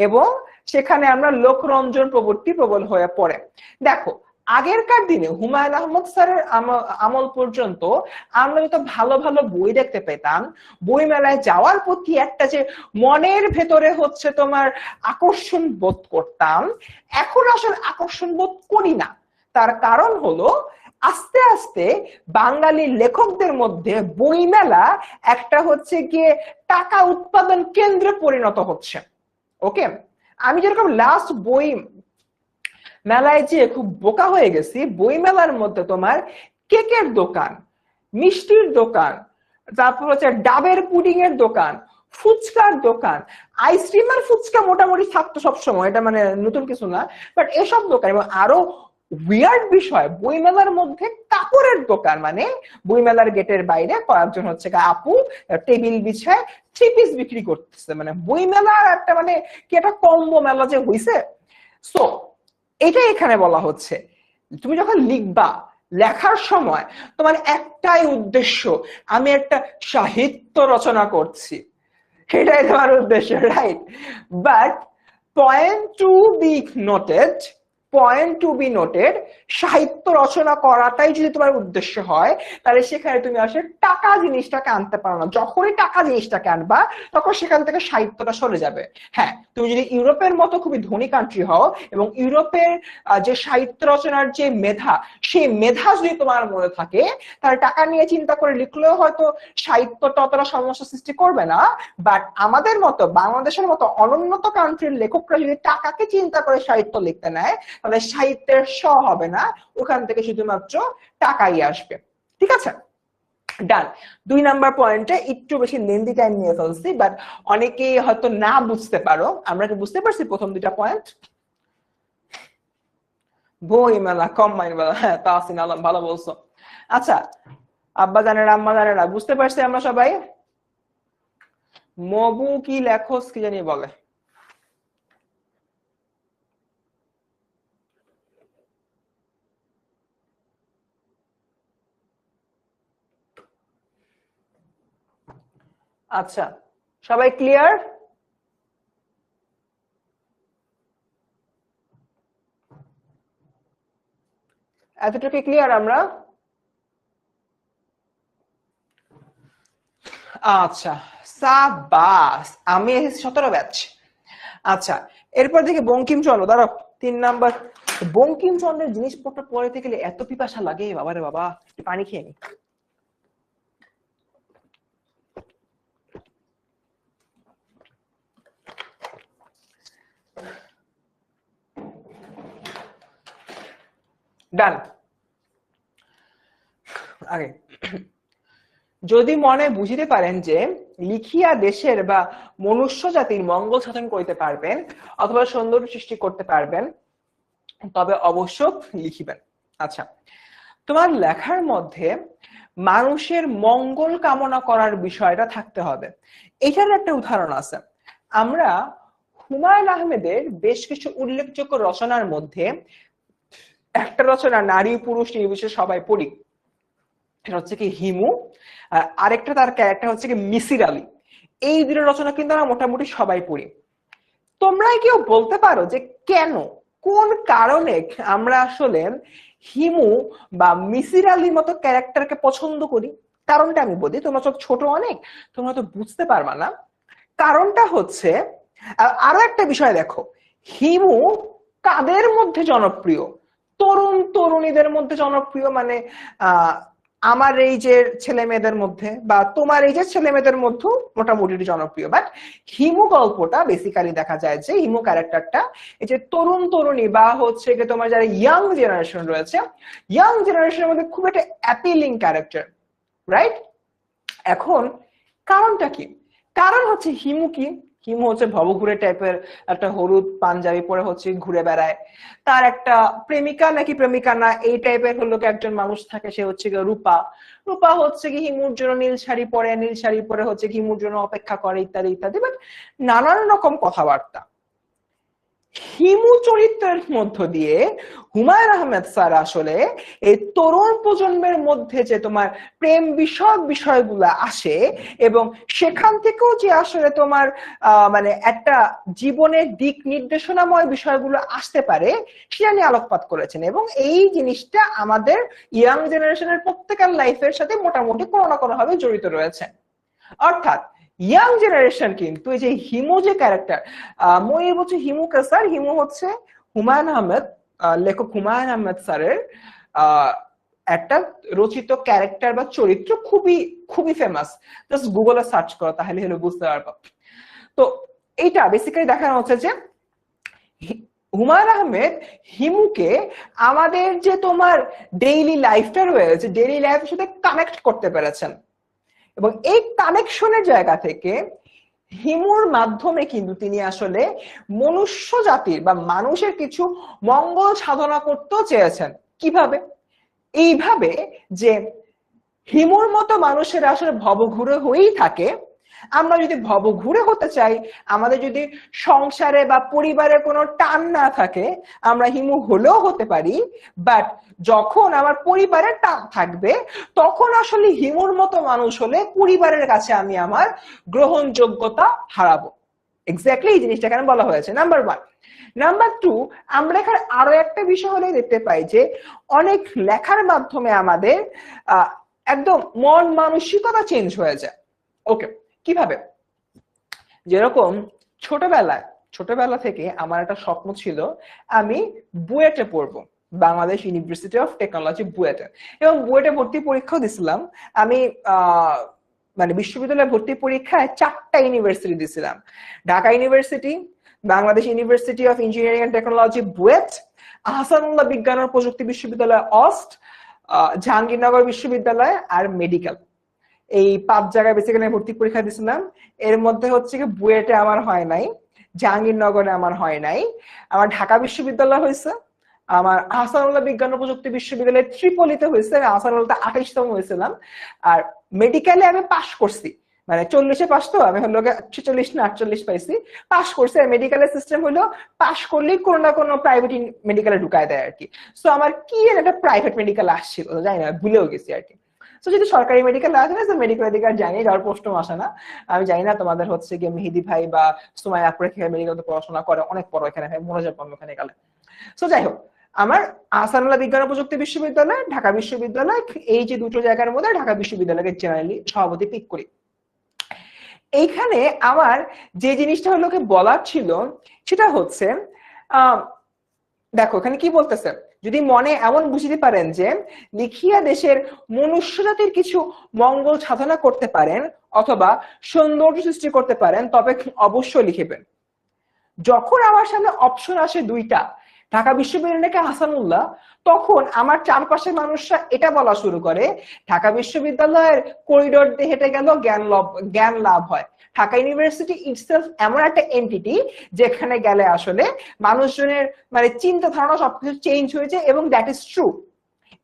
Speaker 1: এবং সেখানে আমরা লোকরঞ্জন প্রবৃত্তি প্রবল হয়ে পড়ে। দেখো আগেরকার দিনে হুমায়ুন আহমদ স্যারের আমল পর্যন্ত আমরা যত ভালো ভালো বই দেখতে পেতাম, বই মেলায় যাওয়ার প্রতি একটা যে মনের ভেতরে হচ্ছে তোমার আকর্ষণ বোধ করতাম, এখন আসলে আকর্ষণ বোধ করি না। তার কারণ হলো আস্তে আস্তে বাঙালি লেখকদের মধ্যে বইমেলা একটা হচ্ছে গিয়ে টাকা উৎপাদন কেন্দ্রে পরিণত হচ্ছে। ওকে, আমি যেরকম লাস্ট বই মেলায় যে খুব বোকা হয়ে গেছি, বই মেলার মধ্যে তোমার কেকের দোকান, মিষ্টির দোকান, তারপর হচ্ছে ডাবের পুডিং এর দোকান, ফুচকার দোকান, আইসক্রিম আর ফুচকা মোটামুটি থাকতো সবসময়, এটা মানে নতুন কিছু না, বাট এসব দোকান এবং আরো উইয়ার্ড বিষয় বইমেলার মধ্যে কাপড়ের দোকান, মানে বইমেলার গেটের বাইরে কয়েকজন হচ্ছে আপু টেবিল বিছায় থ্রি পিস বিক্রি করতেছে, মানে বইমেলার একটা মানে কি একটা কম্বো মেলা যে হইছে। সো এটা এখানে বলা হচ্ছে, তুমি যখন লিখবা, লেখার সময় তোমার একটাই উদ্দেশ্য, আমি একটা সাহিত্য রচনা করছি, সেটাই তোমার উদ্দেশ্য, right? But point to be noted, সাহিত্য রচনা করাটাই যদি তোমার উদ্দেশ্য হয়, তাহলে সেখানে তুমি আসলে টাকা জিনিসটাকে আনতে পারো না। যখনই টাকা জিনিসটাকে আনবা তখন সেখান থেকে সাহিত্যটা সরে যাবে। হ্যাঁ, তুমি যদি ইউরোপের মতো খুবই ধনী কান্ট্রি হও এবং ইউরোপের যে সাহিত্য রচনার যে মেধা, সেই মেধা যদি তোমার মনে থাকে, তাহলে টাকা নিয়ে চিন্তা করে লিখলেও হয়তো সাহিত্যটা অতটা সমস্যা সৃষ্টি করবে না। বাট আমাদের মতো বাংলাদেশের মতো অনুন্নত কান্ট্রির লেখকরা যদি টাকাকে চিন্তা করে সাহিত্য লিখতে নেয়, তাহলে সাহিত্যের স হবে না, ওখান থেকে শুধুমাত্র টাকাই আসবে। ঠিক আছে, ডান। 2 নাম্বার পয়েন্টে একটু বেশি লেন্দি টাইম নিয়ে ফেলছি, বাট অনেকেই হয়তো না বুঝতে পারো। আমরা কি বুঝতে পারছি প্রথম 2টা পয়েন্ট? বই মেলা, কম্বাইন মেলা, হ্যাঁ তাহসিন আলম ভালো বলছো। আচ্ছা আব্বা জানেরা আম্মা জানেরা, বুঝতে পারছি আমরা সবাই? মবু কি লেখস কি জানি বলে। আচ্ছা সবাই ক্লিয়ার? এতটুকু ক্লিয়ার আমরা? আচ্ছা সাবাস, আমি এসেছি 17 ব্যাচ। আচ্ছা এরপর দেখি বঙ্কিমচন্দ্র, দাঁড়াও 3 নাম্বার। বঙ্কিমচন্দ্রের জিনিসপত্র পড়তে গেলে এত পিপাসা লাগে বাবারে বাবা, পানি খেয়ে নি। ডান। আগে যদি মনে বুঝিতে পারেন যে লিখিয়া দেশের বা মনুষ্য জাতির মঙ্গল সাধন করিতে পারবেন অথবা সৌন্দর্য সৃষ্টি করতে পারবেন তবে অবশ্য লিখিবেন। আচ্ছা, তোমার লেখার মধ্যে মানুষের মঙ্গল কামনা করার বিষয়টা থাকতে হবে। এটার একটা উদাহরণ আছে। আমরা হুমায়ুন আহমেদের বেশ কিছু উল্লেখযোগ্য রচনার মধ্যে একটা রচনা নারী পুরুষ নির্বিশেষে সবাই পড়ি, সেটা হচ্ছে কি হিমু, আর আরেকটা তার ক্যারেক্টার হচ্ছে কি মিসির আলী। এই দুটো রচনা কিন্তু আমরা মোটামুটি সবাই পড়ি। তোমরা কেউ বলতে পারো যে কেন, কোন কারণে আমরা আসলে হিমু বা মিসির আলীর মতো ক্যারেক্টারকে পছন্দ করি? কারণটা আমি বলি, তোমরা সব ছোট অনেক, তোমরা তো বুঝতে পারবা না। কারণটা হচ্ছে, আরো একটা বিষয় দেখো, হিমু কাদের মধ্যে জনপ্রিয়? তরুণ তরুণীদের মধ্যে জনপ্রিয়, মানে আমার এই যে ছেলে মেয়েদের মধ্যে বা তোমার এই যে ছেলে মেয়েদের মধ্যেও মোটামুটি জনপ্রিয়। বাট হিমু গল্পটা বেসিক্যালি দেখা যায় যে হিমু ক্যারেক্টারটা এই যে তরুণ তরুণী বা হচ্ছে যে তোমার যারা ইয়াং জেনারেশন রয়েছে, ইয়াং জেনারেশনের মধ্যে খুব একটা অ্যাপিলিং ক্যারেক্টার, রাইট? এখন কারণটা কি? কারণ হচ্ছে হিমু কি, হিমু হচ্ছে ভবঘুরে টাইপের একটা হলুদ পাঞ্জাবি পরে হচ্ছে ঘুরে বেড়ায়। তার একটা প্রেমিকা নাকি প্রেমিকা না এই টাইপের হলো একজন মানুষ থাকে, সে হচ্ছে রূপা। রূপা হচ্ছে কি হিমুর জন্য নীল শাড়ি পরে, নীল শাড়ি পরে হচ্ছে হিমুর জন্য অপেক্ষা করে, ইত্যাদি ইত্যাদি। বাট নানান রকম কথাবার্তা। হিমু চরিত্রের মধ্য দিয়ে হুমায়ুন আহমেদ স্যার আসলে এই তরুণ প্রজন্মের মধ্যে যে তোমার প্রেম বিষয়ক বিষয়গুলো আসে এবং সেখান থেকেও যে আসলে তোমার মানে একটা জীবনের দিক নির্দেশনাময় বিষয়গুলো আসতে পারে সেটা নিয়ে আলোকপাত করেছেন। এবং এই জিনিসটা আমাদের ইয়াং জেনারেশনের প্রত্যেকের লাইফের সাথে মোটামুটি কোনো না কোনো ভাবে জড়িত রয়েছে। অর্থাৎ ইয়াং জেনারেশন কিন্তু এই যে হিমু যে ক্যারেক্টার, মই বলছি হিমুকে স্যার, হিমু হচ্ছে হুমায়ুন আহমেদ, লেখক হুমায়ুন আহমেদ স্যারের একটা রচিত ক্যারেক্টার বা চরিত্র, খুবই খুবই ফেমাস। জাস্ট গুগলে সার্চ করো তাহলে হলো বুঝতে পারবো। তো এইটা বেসিক্যালি দেখানো হচ্ছে যে হুমায়ুন আহমেদ হিমুকে আমাদের যে তোমার ডেইলি লাইফটা রয়েছে, ডেইলি লাইফের সাথে কানেক্ট করতে পেরেছেন। এবং এই কানেকশনের জায়গা থেকে হিমুর মাধ্যমে কিন্তু তিনি আসলে মনুষ্য জাতির বা মানুষের কিছু মঙ্গল সাধনা করতেও চেয়েছেন। কিভাবে? এইভাবে যে হিমুর মতো মানুষের আসলে ভবঘুরে হয়েই থাকে। আমরা যদি ভবঘুরে হতে চাই, আমাদের যদি সংসারে বা পরিবারে কোনো টান না থাকে, আমরা হিমু হলেও হতে পারি। বাট যখন আমার পরিবারের টান থাকবে তখন আসলে হিমুর মতো মানুষ হলে পরিবারের কাছে আমি আমার গ্রহণযোগ্যতা হারাবো। এক্স্যাক্টলি এই জিনিসটা কেন বলা হয়েছে। Number one. নাম্বার টু, আমরা এখানে আরো একটা বিষয় হলে দেখতে পাই যে অনেক লেখার মাধ্যমে আমাদের একদম মন মানসিকতা চেঞ্জ হয়ে যায়। ওকে, কিভাবে? যেরকম ছোটবেলা থেকে আমার একটা স্বপ্ন ছিল আমি বুয়েটে পড়বো, বাংলাদেশ ইউনিভার্সিটি অফ টেকনোলজি বুয়েটে। এবং বুয়েটে ভর্তি পরীক্ষাও দিছিলাম আমি। মানে বিশ্ববিদ্যালয়ে ভর্তি পরীক্ষায় 4টা ইউনিভার্সিটি দিছিলাম: Dhaka university, Bangladesh university of engineering and technology BUET, Ahsanullah বিজ্ঞান ও প্রযুক্তি বিশ্ববিদ্যালয় অস্ট, জাহাঙ্গীরনগর বিশ্ববিদ্যালয় আর মেডিকেল। এই 5 জায়গায় বেসিক্যালি ভর্তি পরীক্ষা দিয়েছিলাম। এর মধ্যে হচ্ছে কি বুয়েটে আমার হয় নাই, জাহাঙ্গীরনগরে আমার হয় নাই, আমার ঢাকা বিশ্ববিদ্যালয় হয়েছে, আমার আহসানুল্লাহ বিজ্ঞান ও প্রযুক্তি বিশ্ববিদ্যালয় ত্রিপলিতে হয়েছে, আমি আহসানুল্লাহ 28তম হয়েছিলাম। আর মেডিকেলে আমি পাশ করছি, মানে 40-এ পাস, তো আমি হলো 46 না 48 পাইছি, পাস করছে। মেডিকেলের সিস্টেম হলো পাস করলেই কোনো না কোনো প্রাইভেট মেডিকেলে ঢুকায় দেয় আর কি। সো আমার কি একটা প্রাইভেট মেডিকেল আসছিল, জানি না, ভুলেও গেছি আর কি। তো যদি সরকারি মেডিকেল আসে না, মেডিকেলের দিকে আর জানি যাওয়ার প্রশ্ন আসে না। আমি জানি না তোমাদের হচ্ছে গিয়ে মেহেদি ভাই বা সুমাইয়া আপুরা মেডিকেলে পড়াশোনা করে, অনেক বড় এখানে মনোযোগ পাবো এখানে গেলে। সো যাই হোক, আমার আহসানুল্লাহ বিজ্ঞান ও প্রযুক্তি বিশ্ববিদ্যালয়, ঢাকা বিশ্ববিদ্যালয়, এই যে দুটো জায়গার মধ্যে ঢাকা বিশ্ববিদ্যালয়কে জেনারেলি সভাপতি পিক করি। এইখানে আমার যে জিনিসটা হলো বলার ছিল সেটা হচ্ছে, দেখো এখানে কি বলতেছে, যদি মনে এমন বুঝিতে পারেন যে লিখিয়া দেশের মনুষ্য জাতির কিছু মঙ্গল সাধনা করতে পারেন অথবা সৌন্দর্য সৃষ্টি করতে পারেন তবে অবশ্যই লিখিবেন। যখন আমার সামনে অপশন আসে দুইটা, ঢাকা বিশ্ববিদ্যালয় নাকি আহসানুল্লাহ, তখন আমার চারপাশের মানুষরা এটা বলা শুরু করে ঢাকা বিশ্ববিদ্যালয়ের করিডোর দিয়ে হেঁটে গেল জ্ঞান লাভ হয়। ঢাকা ইউনিভার্সিটি ইটসেলফ এমন একটা এন্টিটি যেখানে গেলে আসলে মানুষজনের মানে চিন্তা ধারণা সবকিছু চেঞ্জ হয়েছে, এবং দ্যাট ইজ ট্রু।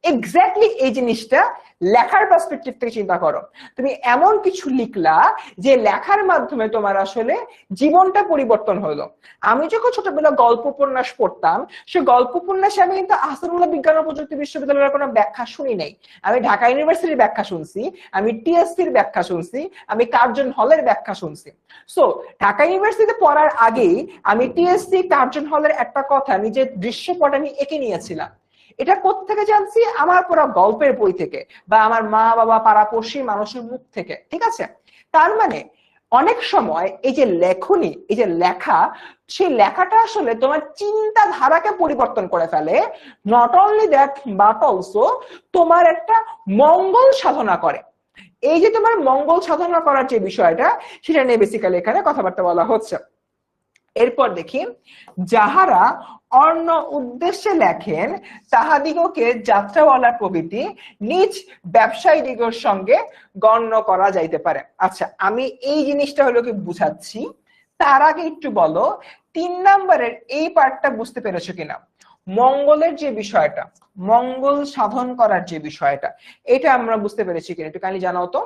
Speaker 1: এক্স্যাক্টলি এই জিনিসটা লেখার পার্সপেক্টিভ থেকে চিন্তা করো। তুমি এমন কিছু লিখলা যে লেখার মাধ্যমে তোমার আসলে জীবনটা পরিবর্তন হলো। আমি যখন ছোটবেলা গল্প উপন্যাস পড়তাম, সে গল্প উপন্যাসে আমি কিন্তু আহসানুল্লাহ বিজ্ঞান ও প্রযুক্তি বিশ্ববিদ্যালয়ের কোনো ব্যাখ্যা শুনি নাই। আমি ঢাকা ইউনিভার্সিটির ব্যাখ্যা শুনছি, আমি টিএসসির ব্যাখ্যা শুনছি, আমি কার্জন হলের ব্যাখ্যা শুনছি। সো ঢাকা ইউনিভার্সিটিতে পড়ার আগেই আমি টিএসসি কার্জন হলের একটা কথা নিজের দৃশ্যপট আমি এঁকে নিয়েছিলাম। এটা কোত্থেকে জানছি? আমার পড়া গল্পের বই থেকে, বা আমার মা বাবা পাড়াপড়শি মানুষের মুখ থেকে। ঠিক আছে? তার মানে অনেক সময় এই যে লেখনী, এই যে লেখা, সেই লেখাটা আসলে তোমার চিন্তাধারাকে পরিবর্তন করে ফেলে। Not only that but also তোমার একটা মঙ্গল সাধনা করে। এই যে তোমার মঙ্গল সাধনা করার যে বিষয়টা, সেটা নিয়ে বেসিক্যালি এখানে কথাবার্তা বলা হচ্ছে। এরপর দেখি, যাহারা অন্য উদ্দেশ্যে লেখেন তাহাদিগকে যাত্রাওয়ালা প্রভৃতি নিজ ব্যবসায়ী দিগের সঙ্গে গণ্য করা যাইতে পারে। আচ্ছা, আমি এই জিনিসটা হলো কি বুঝাচ্ছি, তার আগে একটু বলো 3 নম্বরের এই পার্টটা বুঝতে পেরেছো কিনা। মঙ্গলের যে বিষয়টা, মঙ্গল সাধন করার যে বিষয়টা, এটা আমরা বুঝতে পেরেছি কিনা একটু কাইন্ডলি জানাও তো।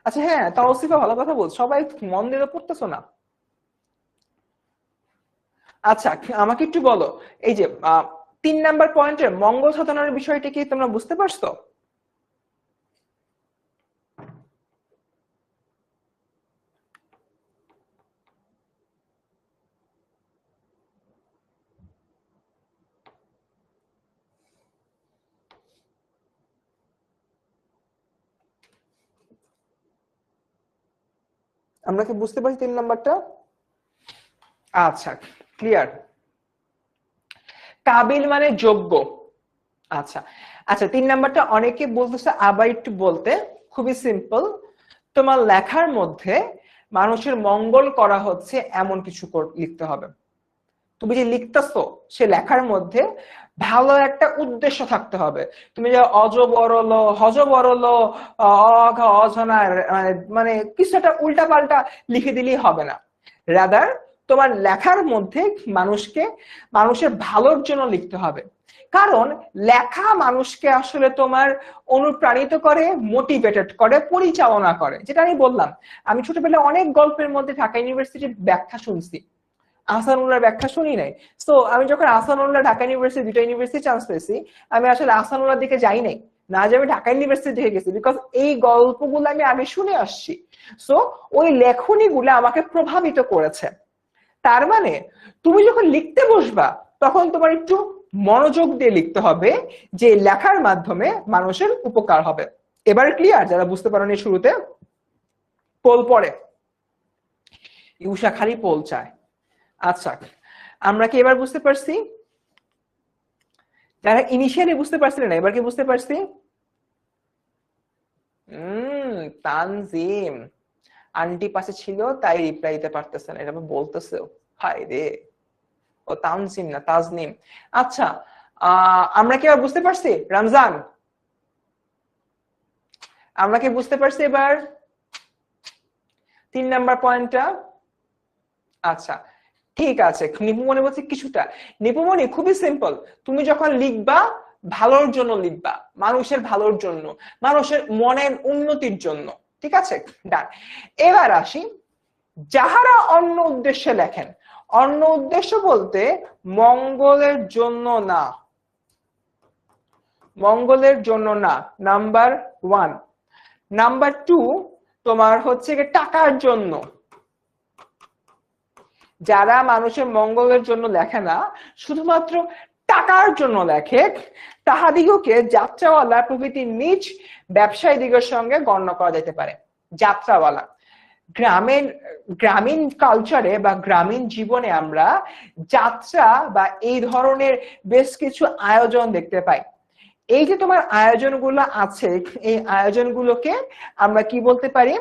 Speaker 1: আচ্ছা হ্যাঁ, তাওসিফা ভালো কথা বল, সবাই মন দিয়ে পড়তেছো না। আচ্ছা আমাকে একটু বলো, এই যে 3 নাম্বার পয়েন্টের মঙ্গল সাধনার বিষয়টা কি তোমরা বুঝতে পারছো? আমরা কি বুঝতে পারছি 3 নাম্বারটা? আচ্ছা ক্লিয়ার। কাবিল মানে যোগ্য। আচ্ছা আচ্ছা, 3 নাম্বারটা অনেকে বলতেছে, আবার একটু বলতে, খুবই সিম্পল। তোমার লেখার মধ্যে মানুষের মঙ্গল করা হচ্ছে এমন কিছু লিখতে হবে। তুমি যে লিখতেছো সে লেখার মধ্যে ভালো একটা উদ্দেশ্য থাকতে হবে। তুমি যে অজবরল হজবরল অঘ অজনার মানে কিছু একটা উল্টা পাল্টা লিখে দিলেই হবে না। রাদার তোমার লেখার মধ্যে মানুষের ভালোর জন্য লিখতে হবে। কারণ লেখা মানুষকে আসলে তোমার অনুপ্রাণিত করে, মোটিভেটেড করে, পরিচালনা করে। যেটা আমি বললাম, আমি ছোটবেলায় অনেক গল্পের মধ্যে ঢাকা ইউনিভার্সিটির ব্যাখ্যা শুনছি, আহসানুল্লাহর ব্যাখ্যা শুনি নাই। তো আমি যখন আহসানুল্লাহ ঢাকা ইউনিভার্সিটি, দুটো ইউনিভার্সিটি চান্স পেয়েছি, আমি আসলে আহসানুল্লাহর দিকে যাই নাই, না যে আমি ঢাকা ইউনিভার্সিটি দিকে গেছি, বিকজ এই গল্পগুলো আমি আগে শুনে আসছি। সো ওই লেখনী গুলো আমাকে প্রভাবিত করেছে। তার মানে তুমি যখন লিখতে বসবা তখন তোমার একটু মনোযোগ দিয়ে লিখতে হবে, যে লেখার মাধ্যমে মানুষের উপকার হবে। এবার ক্লিয়ার? যারা বুঝতে পারেনি শুরুতে পোল পড়ে, ইউষা খালি পোল চায়। আচ্ছা আমরা কি এবার বুঝতে পারছি? যারা ইনিশিয়ালি বুঝতে পারছিলেন না, এবার কি বুঝতে পারছি? তানজিম আন্টি পাশে ছিল তাই রিপ্লাই দিতে পারতেছেন, এটা বলতেছে। হায় রে, ও তানজিম না তাজনিম। আচ্ছা আমরা কি এবার বুঝতে পারছি? রমজান আমরা কি বুঝতে পারছি এবার 3 নাম্বার পয়েন্টটা? আচ্ছা ঠিক আছে। নিপুমনি বলছে কিছুটা। নিপুমনি খুবই সিম্পল, তুমি যখন লিখবা ভালোর জন্য লিখবা, মানুষের ভালোর জন্য, মানুষের মনের উন্নতির জন্য। ঠিক আছে, ডান। এবার আসি, যাহারা অন্য উদ্দেশ্যে লেখেন। অন্য উদ্দেশ্য বলতে মঙ্গলের জন্য না, মঙ্গলের জন্য না, নাম্বার 1। নাম্বার 2 তোমার হচ্ছে টাকার জন্য। যারা মানুষের মঙ্গলের জন্য লেখে না, শুধুমাত্র টাকার জন্য লেখে, তাহাদিগকে যাত্রাওয়ালা প্রভৃতি নিজ ব্যবসায়ী দিগের সঙ্গে গণ্য করা যেতে পারে। যাত্রাওয়ালা গ্রামীণ কালচারে বা গ্রামীণ জীবনে আমরা যাত্রা বা এই ধরনের বেশ কিছু আয়োজন দেখতে পাই। এই যে তোমার আয়োজনগুলো আছে, এই আয়োজনগুলোকে আমরা কি বলতে পারি?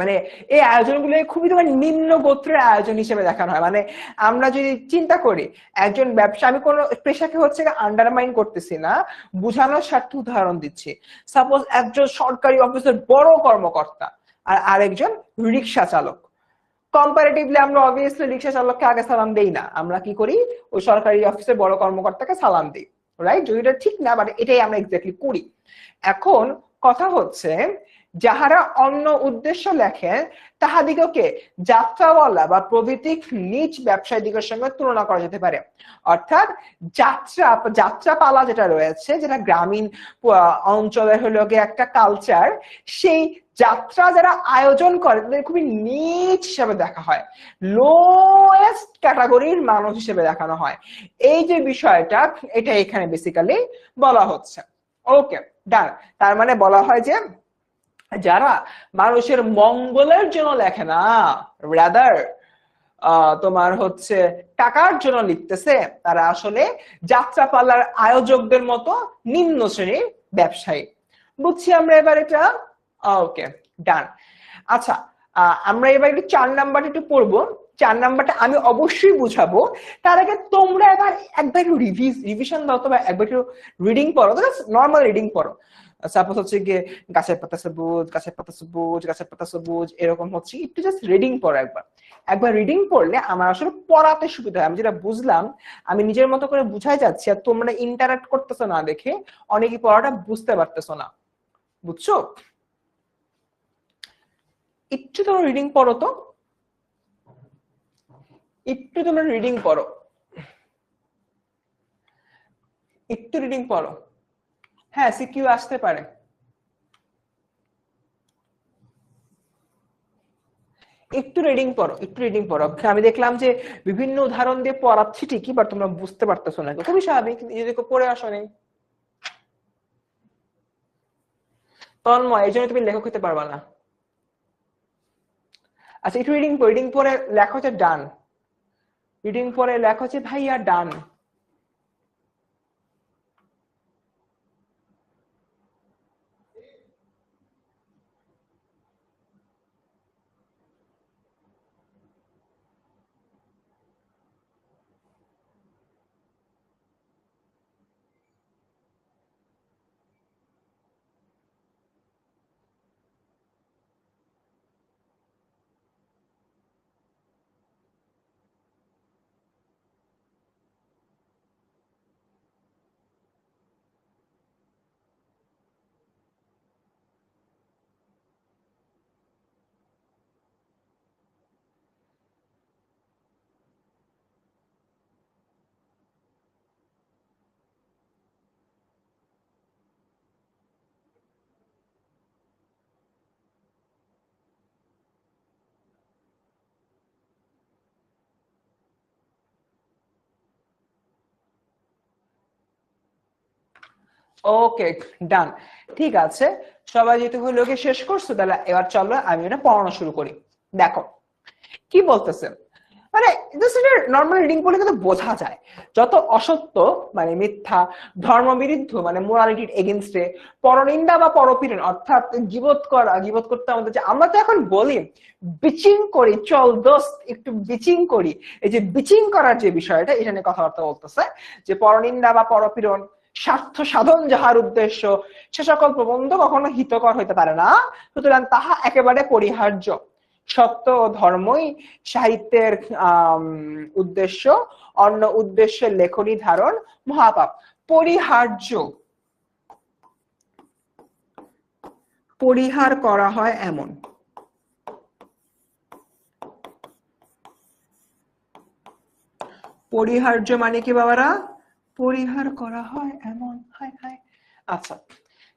Speaker 1: মানে এই আয়োজনগুলো খুবই তোমার নিম্ন গোত্রের আয়োজন হিসেবে দেখানো হয়। মানে আমরা যদি চিন্তা করি একজন ব্যবসা, আমি কোনো পেশাকে হচ্ছে আন্ডারমাইন করতেছি না, বুঝানোর স্বার্থে উদাহরণ দিচ্ছি। সাপোজ একজন সরকারি অফিসের বড় কর্মকর্তা আর আরেকজন রিক্সা চালক। কম্পারেটিভলি আমরা অবভিয়াসলি রিক্সা চালককে আগে সালাম দেই না, আমরা কি করি ওই সরকারি অফিসের বড় কর্মকর্তাকে সালাম দিই, রাইট? যদি এটা ঠিক না, বাট এটাই আমরা এক্স্যাক্টলি করি। এখন কথা হচ্ছে যাহারা অন্য উদ্দেশ্য লেখেন তাহাদিগকে যাত্রাওয়ালা বা প্রভৃতি নিজ ব্যবসায়ীদের সঙ্গে তুলনা করা যেতে পারে। অর্থাৎ যাত্রাপালা যেটা রয়েছে, যেটা গ্রামীণ অঞ্চলের হলো গিয়ে একটা কালচার, সেই যাত্রা যারা আয়োজন করে তাদের খুবই নিচ হিসেবে দেখা হয়, লোয়েস্ট ক্যাটাগরির মানুষ হিসেবে দেখানো হয়। এই যে বিষয়টা, এটা এখানে বেসিক্যালি বলা হচ্ছে। ওকে, ডান। তার মানে বলা হয় যে যারা মানুষের মঙ্গলের জন্য লেখে না, রাদার তোমার হচ্ছে টাকার জন্য লিখতেছে, তারা আসলে যাত্রাপালার আয়োজকদের মতো নিম্ন শ্রেণীর ব্যবসায়ী। বুঝছি আমরা এবার এটা? ওকে, ডান। আচ্ছা, আমরা এবার একটু 4 নাম্বারটা একটু পড়বো। 4 নাম্বারটা আমি অবশ্যই বুঝাবো, তার আগে তোমরা এবার একবার একটু রিভিশন দাও, তো একবার একটু রিডিং পড়ো, নর্মাল রিডিং পড়ো। সাপোজ হচ্ছে গিয়ে গাছের পাতা সবুজ, গাছের পাতা সবুজ, গাছের পাতা সবুজ, এরকম হচ্ছে, একটু জাস্ট রিডিং পড়ো। একবার রিডিং পড়লে আমার আসলে পড়াতে সুবিধা হয়। আমি যেটা বুঝলাম আমি নিজের মতো করে বুঝাই যাচ্ছি, আর তোমরা ইন্টারাক্ট করতেছো না দেখে অনেকে পড়াটা বুঝতে পারতেছো না। বুঝছো? একটু তোমরা রিডিং পড়ো তো, একটু তোমরা রিডিং পড়ো, একটু রিডিং পড়ো। হ্যাঁ, সিকিউ আসতে পারে। একটু রিডিং পড়ো, একটু রিডিং পড়ো। আমি দেখলাম যে বিভিন্ন উদাহরণ দিয়ে পড়াচ্ছি ঠিকই, বাট তোমরা বুঝতে পারতেছো না, খুবই স্বাভাবিক, নিজেদেরকে পড়ে আসো নেই। তন্ময়, এই জন্য তুমি লেখক হতে পারবা না। আচ্ছা, একটু রিডিং পড়ো, রিডিং পরে লেখা হচ্ছে ডান, রিডিং পরে লেখা হচ্ছে ভাইয়া ডান। ওকে, ডান। ঠিক আছে, সবাই যেহেতু হলো কি শেষ করছো, তাহলে এবার চলো আমি এটা পড়ানো শুরু করি। দেখো কি বলতেছে, মানে নর্মাল রিডিং পড়লে কিন্তু বোঝা যায় যত অসত্য মানে মিথ্যা, ধর্মবিরুদ্ধ মানে মোরালিটির এগেইনস্টে, পরনিন্দা বা পরপীড়ন অর্থাৎ গীবত করা, গীবত করতে আমাদের, যে আমরা তো এখন বলি বিচিং করি, চল দোস্ত একটু বিচিং করি, এই যে বিচিং করার যে বিষয়টা, এটা নিয়ে কথাবার্তা বলতেছে যে পরনিন্দা বা পরপীড়ন, স্বার্থ সাধন যাহার উদ্দেশ্য, সে সকল প্রবন্ধ কখনো হিতকর হইতে পারে না, সুতরাং তাহা একেবারে পরিহার্য। সত্য ও ধর্মই সাহিত্যের উদ্দেশ্য, অন্য উদ্দেশ্যের লেখনী ধারণ মহাপাপ। পরিহার্য, পরিহার করা হয় এমন। পরিহার্য মানে কি বাবারা? পরিহার করা হয় এমন। হায় হায়। আচ্ছা,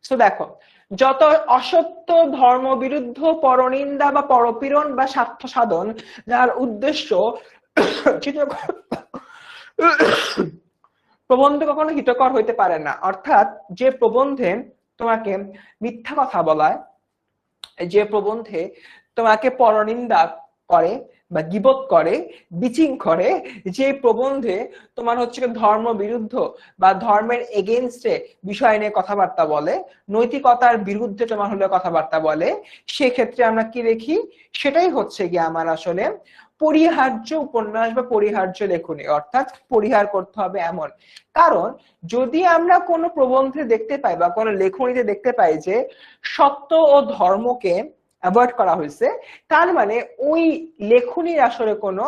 Speaker 1: তো দেখো, যত অসত্য, ধর্ম বিরুদ্ধ, পরনিন্দা বা পরপীড়ন বা স্বার্থ সাধন যার উদ্দেশ্য প্রবন্ধ কখনো হিতকর হইতে পারে না। অর্থাৎ যে প্রবন্ধে তোমাকে মিথ্যা কথা বলায়, যে প্রবন্ধে তোমাকে পরনিন্দা করে, বা গীবত করে, বিচিং করে, যে প্রবন্ধে তোমার হচ্ছে ধর্ম বিরুদ্ধ বা ধর্মের এগেইনস্টে বিষয় নিয়ে কথাবার্তা বলে, নৈতিকতার বিরুদ্ধে তোমার হলে কথাবার্তা বলে, সেক্ষেত্রে আমরা কি দেখি, সেটাই হচ্ছে গিয়ে আমার আসলে পরিহার্য উপন্যাস বা পরিহার্য লেখনী, অর্থাৎ পরিহার করতে হবে এমন। কারণ যদি আমরা কোনো প্রবন্ধে দেখতে পাই বা কোনো লেখনীতে দেখতে পাই যে সত্য ও ধর্মকে অ্যাভয়েড করা হয়েছে, তার মানে ওই লেখনীর আসলে কোনো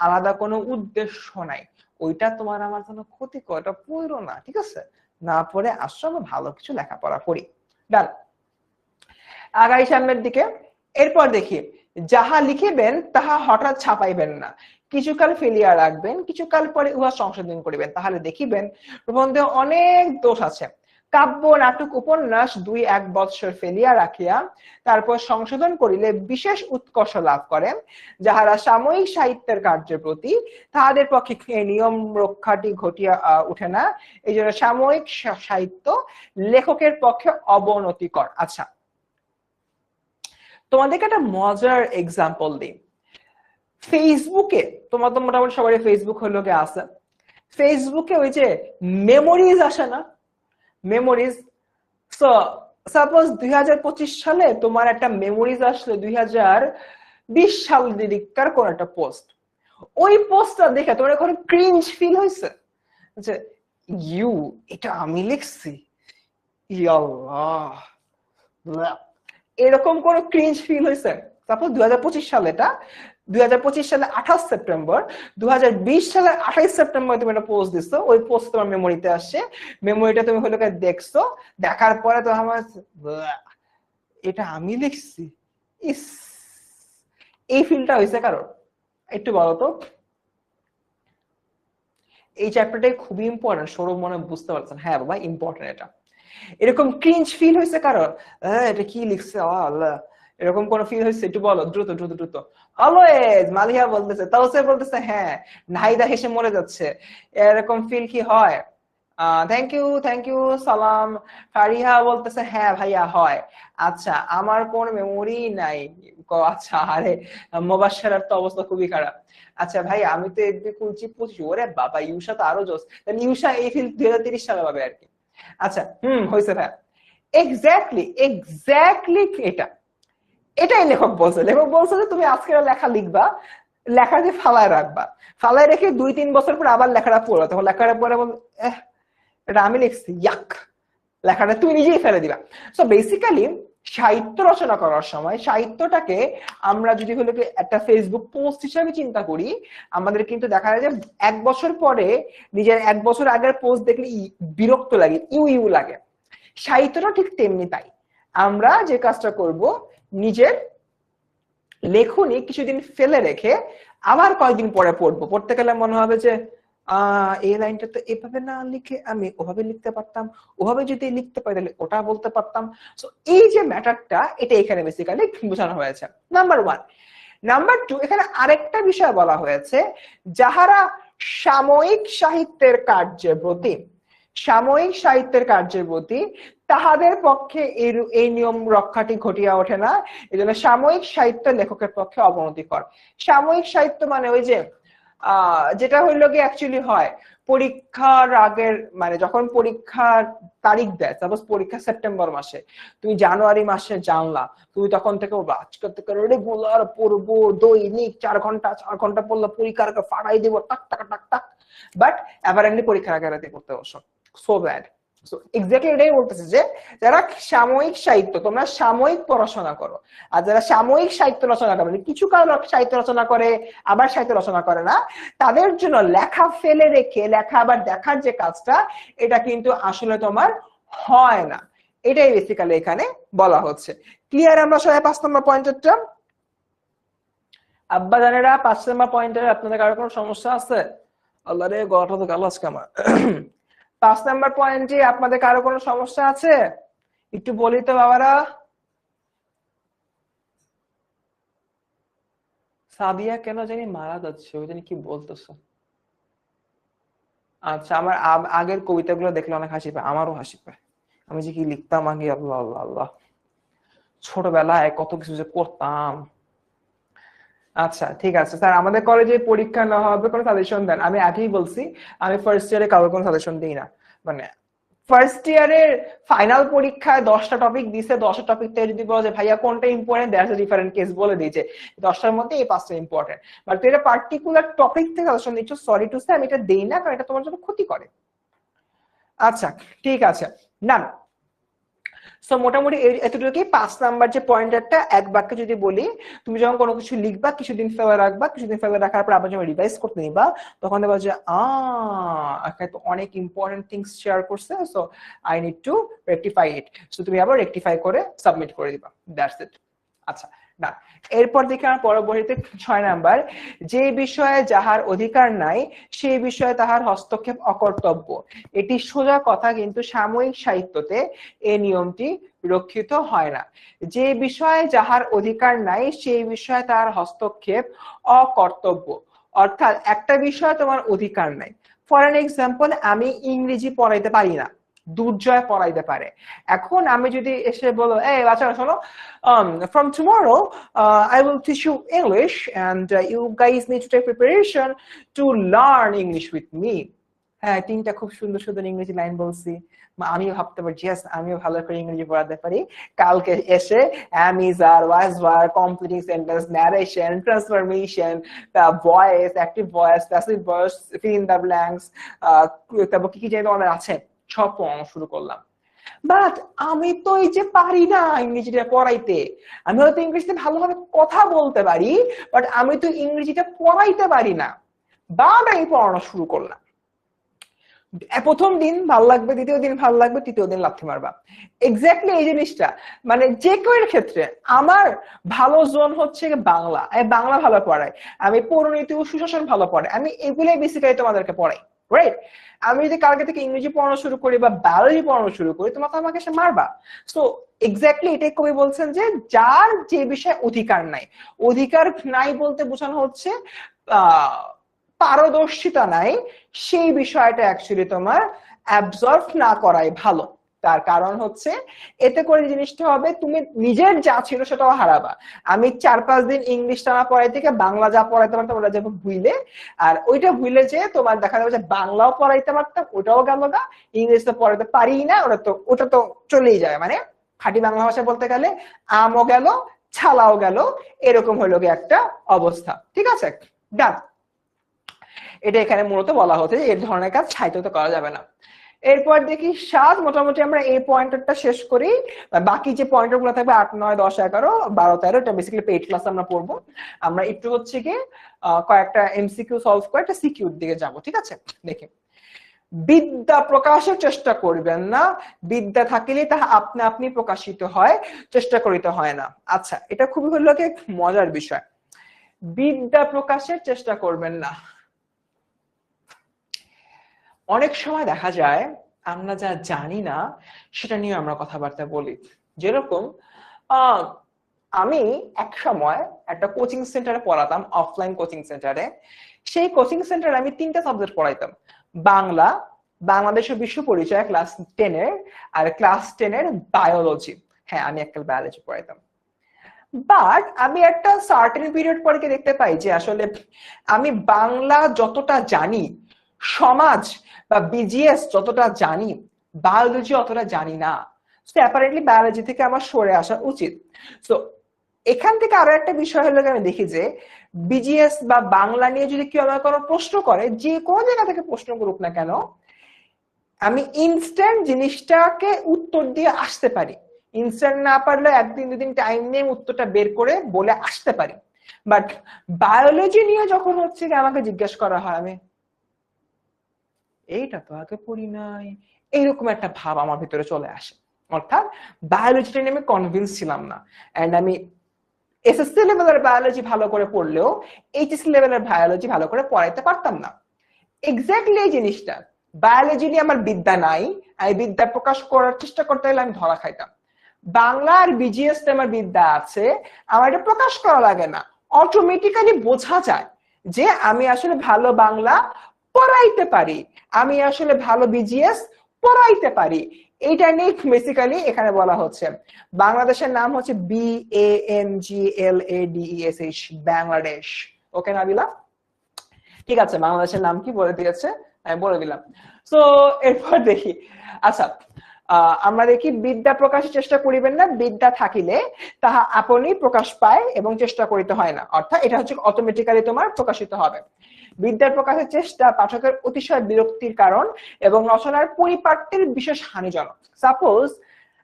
Speaker 1: আলাদা কোনো উদ্দেশ্য নাই, ওইটা তোমার আমার জন্য ক্ষতিকর, এটা পড়ো না, ঠিক আছে? না পড়ে আসো, আমরা ভালো কিছু লেখাপড়া করি। ডান, আগাই সামনের দিকে। এরপর দেখি, যাহা লিখিবেন তাহা হঠাৎ ছাপাইবেন না, কিছুকাল ফেলিয়া রাখবেন, কিছুকাল পরে উহা সংশোধন করিবেন, তাহলে দেখিবেন প্রবন্ধে অনেক দোষ আছে। কাব্য, নাটক, উপন্যাস ২-১ বৎসর ফেলিয়া রাখিয়া তারপর সংশোধন করিলে বিশেষ উৎকর্ষ লাভ করেন। যাহারা সাময়িক সাহিত্যের কার্যের প্রতি, তাহাদের পক্ষে নিয়ম রক্ষাটি ঘটিয়া উঠে না, এই জন্য সাময়িক সাহিত্য লেখকের পক্ষে অবনতিকর। আচ্ছা, তোমাদেরকে একটা মজার এক্সাম্পল দিই। ফেসবুকে, তোমার তো মোটামুটি সবারই ফেসবুক হলো গে আছে, ফেসবুকে ওই যে মেমোরিজ আসে না, মেমোরিজ। সো সাপোজ ২০২৫ সালে তোমার একটা মেমোরিজ আসলে ২০২০ সাল দিককার কোন একটা পোস্ট, ওই পোস্টটা দেখে তোমার এখন ক্রিঞ্জ ফিল হয়েছে যে ইউ, এটা আমি লিখছি, ইয়াল্লাহ, এরকম কোন ক্রিঞ্জ ফিল হয়েছে? তারপর ২০২৫ সালে, এটা ২০২৫ সালে ২৮ সেপ্টেম্বর, ২০২০ সালের ২৮ সেপ্টেম্বর তুমি একটা পোস্ট দিচ্ছ, ওই পোস্ট তোমার মেমোরিতে আসছে, মেমোরিটা তুমি হলো দেখছো, দেখার পরে তো আমার এটা আমি লিখছি, ইস, এই ফিলটা হয়েছে কারণ? একটু বলো তো। এই চ্যাপ্টারটাই খুবই ইম্পর্টেন্ট, সৌরভ মনে বুঝতে পারছেন? হ্যাঁ বাবা, ইম্পর্টেন্ট এটা। এরকম ক্রিঞ্জ ফিল হয়েছে কারণ? এটা কি লিখছে আল্লাহ, এরকম কোন ফিল হয়েছে? একটু বলো, দ্রুত দ্রুত দ্রুত। অলওয়েজ মালিহা বলতেছে, তাওসে বলতেছে হ্যাঁ, নাহিদা হেসে মরে যাচ্ছে, এরকম ফিল কি হয়? থ্যাংক ইউ সালাম। ফারিহা বলতেছে হ্যাঁ ভাইয়া হয়। আচ্ছা, আমার কোন মেমোরি নাই। আচ্ছা, আরে মোবাশ্বেরার তো অবস্থা খুবই খারাপ। আচ্ছা ভাই, আমি তো এফবি খুলছি 25, ওরে বাবা, ইউসা তো আরো জোস, ইউসা এই ফিল 2030 সালে পাবে আর কি। আচ্ছা, হয়েছে ভাই, এক্স্যাক্টলি এক্স্যাক্টলি এটা, এটাই লেখক বলছে। লেখক বলছে যে তুমি আজকের লেখা লিখবা, লেখাকে ফালায় রাখবা, ফালায় রেখে ২-৩ বছর পর আবার লেখাটা পড়ো, তখন লেখাটা পরে বল এটা আমি লিখছি, ইয়াক, লেখাটা তুমি নিজেই ফেলে দিবা। সো বেসিক্যালি সাহিত্য রচনা করার সময় সাহিত্যটাকে আমরা যদি হলো একটা ফেসবুক পোস্ট হিসাবে চিন্তা করি, আমাদের কিন্তু দেখা যায় যে ১ বছর পরে নিজের ১ বছর আগের পোস্ট দেখলে বিরক্ত লাগে, ইউ ইউ লাগে। সাহিত্যটা ঠিক তেমনি তাই, আমরা যে কাজটা করব, নিজের লেখনী কিছুদিন ফেলে রেখে আবার কয়েকদিন পরে পড়বো, পড়তে গেলে মনে হবে যে এই লাইনটা তো এভাবে না লিখে আমি ওভাবে লিখতে পারতাম, ওভাবে যদি লিখতে পারি তাহলে ওটা বলতে পারতাম। সো এই যে ম্যাটারটা, এটা এখানে বেসিক্যালি বোঝানো হয়েছে, নাম্বার 1। নাম্বার 2, এখানে আরেকটা বিষয় বলা হয়েছে, যাহারা সাময়িক সাহিত্যের কার্যের প্রতি, সাময়িক সাহিত্যের কার্যের প্রতি, তাহাদের পক্ষে এই নিয়ম রক্ষাটি ঘটিয়া ওঠে না, এই জন্য সাময়িক সাহিত্য লেখকের পক্ষে অবনতিকর। সাময়িক সাহিত্য মানে ওই যে যেটা হইলো কি অ্যাকচুয়ালি হয় পরীক্ষার আগের, মানে যখন পরীক্ষার তারিখ দেয়, সাপোজ পরীক্ষা সেপ্টেম্বর মাসে, তুমি জানুয়ারি মাসে জানলা, তুমি তখন থেকে আজকে থেকে রেগুলার পড়বো, দৈনিক 4 ঘন্টা পড়লে পরীক্ষার আগে ফাটাই দিব, টাক টাক টাক টাক, বাট অ্যাপারেন্টলি পরীক্ষার আগে রাতে পড়তে বসো, সো ব্যাড। সো এক্স্যাক্টলি এটাই বলতেছে যে যারা সাময়িক সাহিত্য, তোমরা সাময়িক পড়াশোনা করো, আর যারা সাময়িক সাহিত্য রচনা করে, মানে কিছু কাল সাহিত্য রচনা করে আবার সাহিত্য রচনা করে না, তাদের জন্য লেখা ফেলে রেখে লেখা আবার দেখার যে কাজটা, এটা কিন্তু আসলে তোমার হয় না, এটাই বেসিক্যালি এখানে বলা হচ্ছে। ক্লিয়ার আমরা সবাই 5 নম্বর পয়েন্টটা? আব্বা জানেরা 5 নম্বর পয়েন্টের আপনাদের কারো কোনো সমস্যা আছে? আল্লাহ রে, গলাটা তো গেল আজকে আমার। 5 নম্বর পয়েন্টে আপনাদের কারো কোনো সমস্যা আছে? একটু বলি তো বাবারা। সাবিয়া কেন জানি মারা যাচ্ছে, ওই জানি কি বলতেছে। আচ্ছা, আমার আগের কবিতাগুলো দেখলে অনেক হাসি পায়, আমারও হাসি পায়, আমি যে কি লিখতাম আগে, আল্লাহ আল্লাহ আল্লাহ, ছোটবেলায় কত কিছু যে করতাম। আচ্ছা ঠিক আছে স্যার, আমাদের কলেজে পরীক্ষা না হবে কোনো সাজেশন দেন। আমি আগেই বলছি আমি ফার্স্ট ইয়ারে কারোর কোনো সাজেশন দিই না। মানে ফার্স্ট ইয়ারের ফাইনাল পরীক্ষায় 10টা টপিক দিছে, 10টা টপিক থেকে যদি বলো যে ভাইয়া কোনটা important, that's a different case, বলে দিয়েছে 10টার মধ্যে এই 5টা ইম্পর্টেন্ট। বাট তুই এটা পার্টিকুলার টপিক থেকে সাজেশন দিচ্ছ, সরি টু সে আমি এটা দেই না, কারণ এটা তোমার জন্য ক্ষতি করে। আচ্ছা ঠিক আছে না, সো মোটামুটি এতটুকুই। 5 নাম্বার যে পয়েন্টারটা এক বাক্যে যদি বলি, তুমি যখন কোনো কিছু লিখবা কিছুদিন ফেলে রাখবা, কিছুদিন ফেলে রাখার পর আবার যখন রিভাইজ করতে নিবা তখন দেখবা যে এখানে তো অনেক ইম্পর্টেন্ট থিংস শেয়ার করছে, so I need to rectify it. So তুমি আবার রেকটিফাই করে সাবমিট করে দিবা, দ্যাটস ইট। আচ্ছা না, এরপর দেখি আমার পরবর্তীতে 6 নাম্বার, যে বিষয়ে যাহার অধিকার নাই সেই বিষয়ে তাহার হস্তক্ষেপ অকর্তব্য। এটি সোজা কথা, কিন্তু সাময়িক সাহিত্যতে এই নিয়মটি রক্ষিত হয় না। যে বিষয়ে যাহার অধিকার নাই সেই বিষয়ে তার হস্তক্ষেপ অকর্তব্য, অর্থাৎ একটা বিষয়ে তোমার অধিকার নাই। ফর এন এক্সাম্পল, আমি ইংরেজি পড়াইতে পারি না, দুর্জয় পড়াইতে পারে। এখন আমি যদি এসে বলো, এই বাচ্চারা শোনো, from tomorrow I will teach you English and you guys need to take preparation to learn English with me. হ্যাঁ, 3টা খুব সুন্দর সুন্দর ইংরেজি লাইন বলছি, আমিও ভাবতে পারি ইয়েস আমিও ভালো করে ইংরেজি পড়াতে পারি। কালকে এসে am, is, are, was, were, completing sentence, narration, transformation, the voice, active voice, passive voice, fill in the blanks, তারপর কি কি জানি তোমাদের আছে সব পড়ানো শুরু করলাম। বাট আমি তো এই যে পারি না ইংরেজিটা পড়াইতে, আমি হয়তো ইংরেজিতে ভালোভাবে কথা বলতে পারি বাট আমি তো ইংরেজিটা পড়াইতে পারি না। বাট আমি পড়ানো শুরু করলাম, প্রথম দিন ভালো লাগবে, দ্বিতীয় দিন ভালো লাগবে, তৃতীয় দিন লাথি মারবা। এক্স্যাক্টলি এই জিনিসটা মানে যে কেউ ক্ষেত্রে আমার ভালো জোন হচ্ছে বাংলা, আমি বাংলা ভালো পড়াই, আমি পৌরনীতি ও সুশাসন ভালো পড়াই, আমি এগুলাই বেসিক্যালি তোমাদেরকে পড়াই, রাইট? আমি যদি কালকে থেকে ইংরেজি পড়ানো শুরু করি বা বায়োলজি পড়ানো শুরু করি, তোমার তো আমাকে এসে মারবা। সো এক্স্যাক্টলি এটাই কবি বলছেন যে যার যে বিষয়ে অধিকার নাই, অধিকার নাই বলতে বোঝানো হচ্ছে পারদর্শিতা নাই, সেই বিষয়টা অ্যাকচুয়ালি তোমার অ্যাবজর্ভ না করাই ভালো। তার কারণ হচ্ছে এতে করে জিনিসটা হবে তুমি নিজের যা ছিল সেটাও হারাবা। আমি 4-5 দিন ইংলিশ টানা পড়াই থেকে বাংলা যা পড়াইতে পারতাম ওটা যাবো ভুইলে, আর ওইটা ভুইলে যে তোমার দেখা যাবে যে বাংলাও পড়াইতে পারতাম ওটাও গেল গা, ইংলিশ তো পড়াইতে পারি না, ওটা তো চলেই যায়। মানে খাঁটি বাংলা ভাষা বলতে গেলে আমও গেল ছালাও গেল, এরকম হলো গিয়ে একটা অবস্থা। ঠিক আছে, ডান। এটা এখানে মূলত বলা হচ্ছে যে এই ধরনের কাজ সাহিত্যতে করা যাবে না। এরপর দেখি 7, মোটামুটি আমরা এই পয়েন্টারটা শেষ করি, বাকি যে পয়েন্টার গুলো থাকবে 8, 9, 10, 11, 12, 13 এটা বেসিক্যালি পেইড ক্লাস আমরা পড়বো। আমরা একটু হচ্ছে কি কয়েকটা এমসিকিউ সলভ করে একটা সিকিউর দিকে যাব। ঠিক আছে, দেখি, বিদ্যা প্রকাশের চেষ্টা করবেন না, বিদ্যা থাকিলে তাহা আপনি আপনি প্রকাশিত হয়, চেষ্টা করিতে হয় না। আচ্ছা, এটা খুবই হলো কি মজার বিষয়, বিদ্যা প্রকাশের চেষ্টা করবেন না। অনেক সময় দেখা যায় আমরা যা জানি না সেটা নিয়ে আমরা কথাবার্তা বলি। যেরকম আমি এক সময় একটা কোচিং সেন্টারে পড়াতাম, অফলাইন কোচিং সেন্টারে। সেই কোচিং সেন্টারে আমি 3টা সাবজেক্ট পড়াইতাম, বাংলা, বাংলাদেশের বিশ্ব পরিচয় ক্লাস 10-এর, আর ক্লাস 10-এর বায়োলজি। হ্যাঁ, আমি একটা বায়োলজি পড়াইতাম। বাট আমি একটা সার্টেন পিরিয়ড পরে দেখতে পাই যে আসলে আমি বাংলা যতটা জানি, সমাজ বা বিজিএস যতটা জানি, বায়োলজি অতটা জানি না। সো অ্যাপারেন্টলি বায়োলজি থেকে আমার সরে আসা উচিত। সো এখান থেকে আরো একটা বিষয় হলো আমি দেখি যে বিজিএস বা বাংলা নিয়ে যদি কেউ আমার কোনো প্রশ্ন করে, যে কোনো জায়গা থেকে প্রশ্ন করুক না কেন, আমি ইনস্ট্যান্ট জিনিসটাকে উত্তর দিয়ে আসতে পারি। ইনস্ট্যান্ট না পারলে 1-2 দিন টাইম নিয়ে উত্তরটা বের করে বলে আসতে পারি। বাট বায়োলজি নিয়ে যখন হচ্ছে আমাকে জিজ্ঞেস করা হয়, আমি এইটা তো আগে পড়ি নাই, এইরকম একটা ভাব আমার ভিতরে চলে আসে। অর্থাৎ বায়োলজিটা নিয়ে আমি কনভিন্স ছিলাম না। এন্ড আমি এসএসসি লেভেলের বায়োলজি ভালো করে পড়লেও এইচএসসি লেভেলের বায়োলজি ভালো করে পড়াইতে পারতাম না। এক্স্যাক্টলি এই জিনিসটা, বায়োলজি নিয়ে আমার বিদ্যা নাই, আমি বিদ্যা প্রকাশ করার চেষ্টা করতে গেলে আমি ধরা খাইতাম। বাংলা আর বিজিএস আমার বিদ্যা আছে, আমার এটা প্রকাশ করা লাগে না, অটোমেটিক্যালি বোঝা যায় যে আমি আসলে ভালো বাংলা পড়াইতে পারি, আমি আসলে ভালো বিজিএস পড়াইতে পারি। এইটা নিয়ে বেসিক্যালি এখানে বলা হচ্ছে। বাংলাদেশের নাম হচ্ছে BANGLADESH, বাংলাদেশ। ওকে নাবিলা, ঠিক আছে, বাংলাদেশের নাম কি বলে দিয়েছে, আমি বলে দিলাম। তো এরপর দেখি, আচ্ছা আমরা দেখি, বিদ্যা প্রকাশের চেষ্টা করিবেন না, বিদ্যা থাকিলে তাহা আপনি প্রকাশ পায় এবং চেষ্টা করিতে হয় না, অর্থাৎ এটা হচ্ছে অটোমেটিক্যালি তোমার প্রকাশিত হবে। বিদ্যার প্রকাশের চেষ্টা পাঠকের অতিশয় বিরক্তির কারণ এবং রচনার পরিপাট্যের বিশেষ হানিজনক। সাপোজ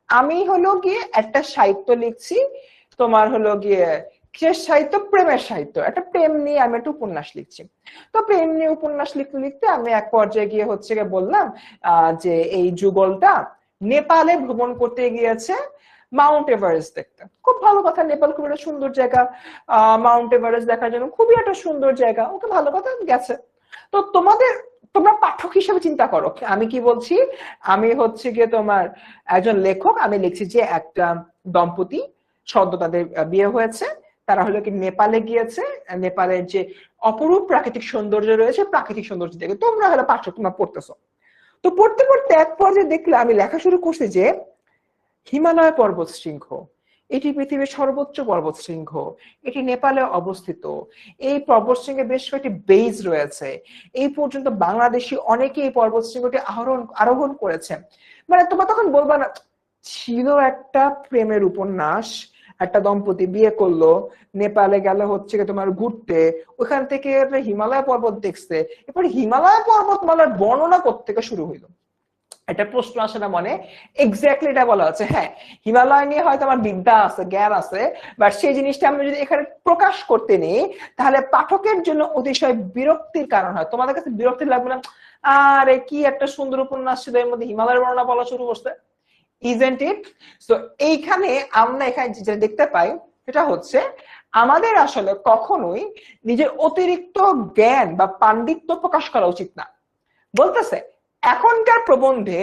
Speaker 1: আমি হলো গিয়ে একটা সাহিত্য লিখছি, তোমার হলো গিয়ে কিসের সাহিত্য, প্রেমের সাহিত্য, একটা প্রেম নিয়ে আমি একটা উপন্যাস লিখছি। তো প্রেম নিয়ে উপন্যাস লিখতে লিখতে আমি এক পর্যায়ে গিয়ে হচ্ছে গিয়ে বললাম যে এই যুগলটা নেপালে ভ্রমণ করতে গিয়েছে মাউন্ট এভারেস্ট দেখতে। খুব ভালো কথা, নেপাল খুব একটা সুন্দর জায়গা, মাউন্ট এভারেস্ট দেখার জন্য খুবই একটা সুন্দর জায়গা, ওকে ভালো কথা গেছে। তো তোমরা পাঠক হিসেবে চিন্তা করো, আমি কি বলছি, আমি হচ্ছে গিয়ে তোমার একজন লেখক, আমি লিখছি যে একটা দম্পতি সদ্য তাদের বিয়ে হয়েছে, তারা হলো কি নেপালে গিয়েছে, নেপালের যে অপরূপ প্রাকৃতিক সৌন্দর্য রয়েছে, প্রাকৃতিক সৌন্দর্য দেখে তোমরা হলো পাঠক, তোমরা পড়তেছো। তো পড়তে পড়তে এক পর্যায়ে দেখলে আমি লেখা শুরু করছি যে হিমালয় পর্বত শৃঙ্গ, এটি পৃথিবীর সর্বোচ্চ পর্বত শৃঙ্গ, এটি নেপালে অবস্থিত, এই পর্বত শৃঙ্গে বেশ কয়েকটি বেজ রয়েছে, এই পর্যন্ত বাংলাদেশি অনেকে এই পর্বত শৃঙ্গটি আরোহণ করেছে। মানে তোমরা তখন বলবা না, ছিল একটা প্রেমের উপন্যাস, একটা দম্পতি বিয়ে করলো, নেপালে গেল হচ্ছে তোমার ঘুরতে, ওখান থেকে হিমালয় পর্বত দেখছে, এরপর হিমালয় পর্বতমালার বর্ণনা কোত্থেকে শুরু হইলো, এটা প্রশ্ন আসে না মনে? এক্স্যাক্টলি এটা বলা হচ্ছে। হ্যাঁ, হিমালয় নিয়ে হয়তো আমার বিদ্যা আছে, জ্ঞান আছে, বাট সেই জিনিসটা আমরা যদি এখানে প্রকাশ করতে নেই তাহলে পাঠকের জন্য অতিশয় বিরক্তির কারণ হয়। তোমাদের কাছে বিরক্তি লাগবে না, আরে কি একটা সুন্দর উপন্যাস ছিল, এর মধ্যে হিমালয়ের বর্ণনা বলা শুরু করছে, ইজেন্ট ইট? সো এইখানে আমরা এখানে যেটা দেখতে পাই সেটা হচ্ছে আমাদের আসলে কখনোই নিজের অতিরিক্ত জ্ঞান বা পাণ্ডিত্য প্রকাশ করা উচিত না। বলতেছে এখনকার প্রবন্ধে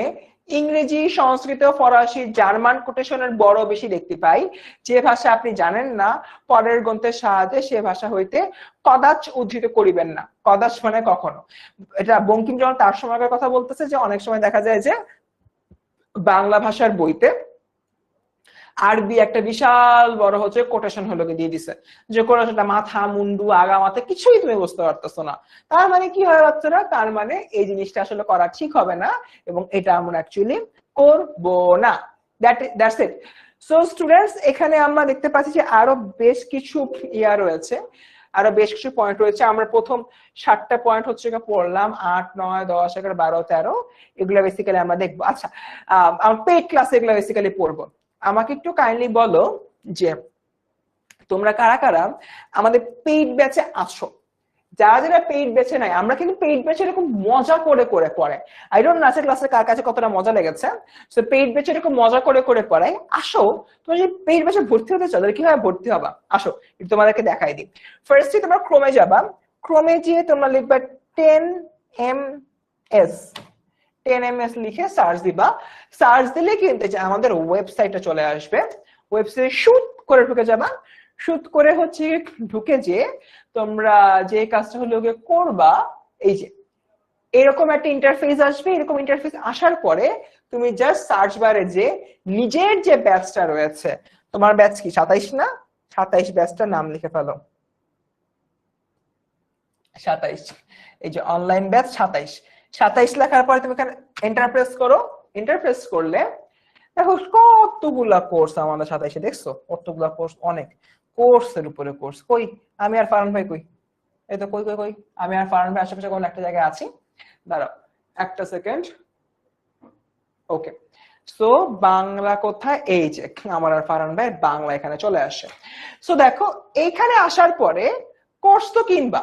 Speaker 1: ইংরেজি, সংস্কৃত, ফরাসি, জার্মান কোটেশনের বড় বেশি দেখতে পাই, যে ভাষা আপনি জানেন না পরের গ্রন্থের সাহায্যে সে ভাষা হইতে কদাচ উদ্ধৃত করিবেন না। কদাচ মানে কখনো, এটা বঙ্কিমচন্দ্র তার সময়কার কথা বলতেছে, যে অনেক সময় দেখা যায় যে বাংলা ভাষার বইতে আরবি একটা বিশাল বড় হচ্ছে কোটেশন হলো দিয়ে দিছে, যে কোটেশনটা মাথা মুন্ডু আগা মাথা কিছুই তুমি বুঝতে পারতেছো না। তার মানে কি হয় বাচ্চারা, তার মানে এই জিনিসটা আসলে করা ঠিক হবে না, এবং এটা আমরা অ্যাকচুয়ালি করব না। That's it. সো স্টুডেন্টস, এখানে আমরা দেখতে পাচ্ছি যে আরো বেশ কিছু ইয়া রয়েছে, আরো বেশ কিছু পয়েন্ট রয়েছে। আমরা প্রথম 7টা পয়েন্ট হচ্ছে পড়লাম, 8, 9, 10, 11, 12, 13, এগুলো বেসিক্যালি আমরা দেখবো। আচ্ছা, আমরা পেইড ক্লাসে এগুলো বেসিক্যালি পড়বো। আমাকে একটু কাইন্ডলি বলো যে তোমরা কারা কারা আমাদের পেইড ব্যাচে আছো। যারা যারা পেইড ব্যাচে নাই, আমরা কিন্তু পেইড ব্যাচে এরকম মজা করে করে পড়াই। আই ডোন্ট নো আজকে ক্লাসে কার কাছে কতটা মজা লেগেছে। সো পেইড ব্যাচে এরকম মজা করে করে পড়াই, আসো। তুমি যদি পেইড ব্যাচে ভর্তি হতে চাও তাহলে কিভাবে ভর্তি হবা, আসো একটু তোমাদেরকে দেখাই দিই। ফার্স্টে তোমরা ক্রোমে যাবা, ক্রোমে গিয়ে তোমরা লিখবা 10ms, 10ms লিখে সার্চ দিবা। সার্চ দিলে কিন্তু আমাদের ওয়েবসাইটে চলে আসবে, ওয়েবসাইটে শুট করে ঢুকে যাবা। শুট করে হচ্ছে ঢুকে যে তোমরা যে কাজটা হলো করবা, এই যে এরকম একটা ইন্টারফেস আসবে। এরকম ইন্টারফেস আসার পরে তুমি জাস্ট সার্চ বারে যে নিজের যে ব্যাচটা রয়েছে, তোমার ব্যাচ কি 27 না, 27 ব্যাচটার নাম লিখে ফেলো, 27, এই যে অনলাইন ব্যাচ 27। 27 লেখার পরে তুমি এখানে এন্টার প্রেস করো। এন্টার প্রেস করলে দেখো কতগুলা কোর্স আমাদের 27-এ, দেখছো কতগুলা কোর্স, অনেক কোর্সের উপরে কোর্স। কই আমি আর ফারহান ভাই কই? এই তো, কই কই কই, আমি আর ফারহান ভাই আশেপাশে কোন একটা জায়গায় আছি, দাঁড়াও একটা সেকেন্ড। ওকে, সো বাংলা কোথায়, এই যে আমার আর ফারহান ভাই বাংলা এখানে চলে আসে। সো দেখো এইখানে আসার পরে কোর্স তো কিনবা,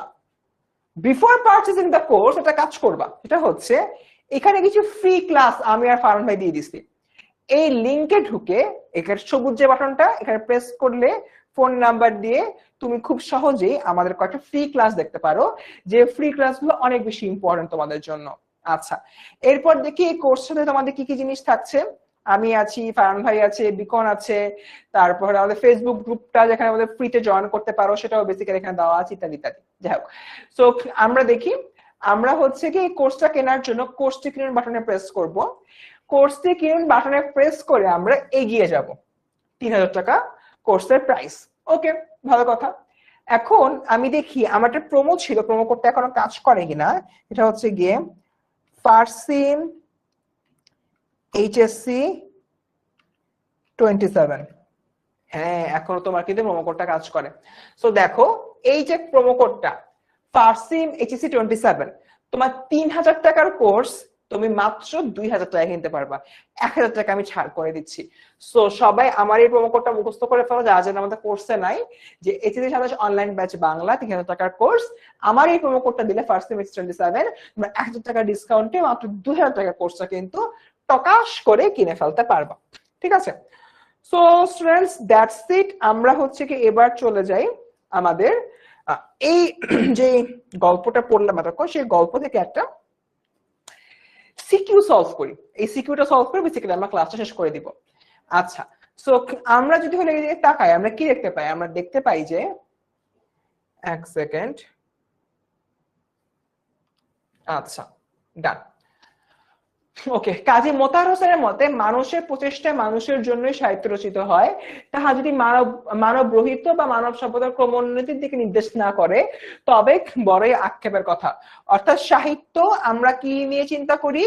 Speaker 1: বিফোর পারচেজিং দ্য কোর্স একটা কাজ করবা, এটা হচ্ছে এখানে কিছু ফ্রি ক্লাস আমি আর ফারহান ভাই দিয়ে দিচ্ছি। এই লিংকে ঢুকে এখানে সবুজ যে বাটনটা, এখানে প্রেস করলে ফোন নাম্বার দিয়ে তুমি খুব সহজেই আমাদের কয়েকটা ফ্রি ক্লাস দেখতে পারো, যে ফ্রি ক্লাসগুলো অনেক বেশি ইম্পর্টেন্ট তোমাদের জন্য। আচ্ছা, এরপর দেখি এই কোর্সের সাথে তোমাদের কি কি জিনিস থাকছে। আমি আছি, ফারহান ভাই আছে, বিকন আছে, তারপর আমাদের ফেসবুক গ্রুপটা যেখানে আমাদের ফ্রিতে জয়েন করতে পারো সেটাও বেসিক্যালি এখানে দেওয়া আছে, ইত্যাদি ইত্যাদি। যাই হোক, সো আমরা দেখি, আমরা হচ্ছে কি এই কোর্সটা কেনার জন্য কোর্সটি কিনুন বাটনে প্রেস করব। কোর্সটি কিনুন বাটনে প্রেস করে আমরা এগিয়ে যাব। 3000 টাকা কোর্সের প্রাইস। ওকে, ভালো কথা। এখন আমি দেখি আমার একটা প্রোমো ছিল, প্রোমো কোডটা এখনো কাজ করে কিনা। এটা হচ্ছে গিয়ে ফারসিম এইচএসসি 27। হ্যাঁ, এখনো তোমার কিন্তু প্রোমো কোডটা কাজ করে। সো দেখো, এই যে প্রোমো কোডটা ফারসিম এইচএসসি 27, তোমার 3000 টাকার কোর্স তুমি মাত্র 2000 টাকা কিনতে পারবা। 1000 টাকা আমি ছাড় করে দিচ্ছি। সো সবাই আমার এই প্রোমো কোডটা মুখস্থ করে ফেলো, যারা যেন আমাদের কোর্সে নাই, যে এইচএসসি 27 অনলাইন ব্যাচ বাংলা 3000 টাকার কোর্স। আমার এই প্রোমো কোডটা দিলে ফারসিম এইচএসসি 27 তোমরা 1000 টাকা ডিসকাউন্টে মাত্র 2000 টাকার কোর্সটা কিন্তু টকাশ করে কিনে ফেলতে পারবা। ঠিক আছে? So students, that's it. আমরা হচ্ছে কি এবার চলে যাই আমাদের এই যে গল্পটা পড়লাম এতক্ষণ, সেই গল্প থেকে একটা সিকিউ সলভ করি। এই সিকিউটা সলভ করে বেসিক্যালি আমরা ক্লাসটা শেষ করে দিব। আচ্ছা, সো আমরা যদি হলে তাকাই, আমরা কি দেখতে পাই? আমরা দেখতে পাই যে, এক সেকেন্ড, আচ্ছা ডান। ওকে, কাজী মোতাহার হোসেনের মতে মানুষের প্রচেষ্টায় মানুষের জন্যই সাহিত্য রচিত হয়, তাহা যদি মানব রহিত বা মানব সভ্যতার ক্রমোন্নতির দিকে নির্দেশ না করে তবে বড়ই আক্ষেপের কথা। অর্থাৎ সাহিত্য আমরা কি নিয়ে চিন্তা করি?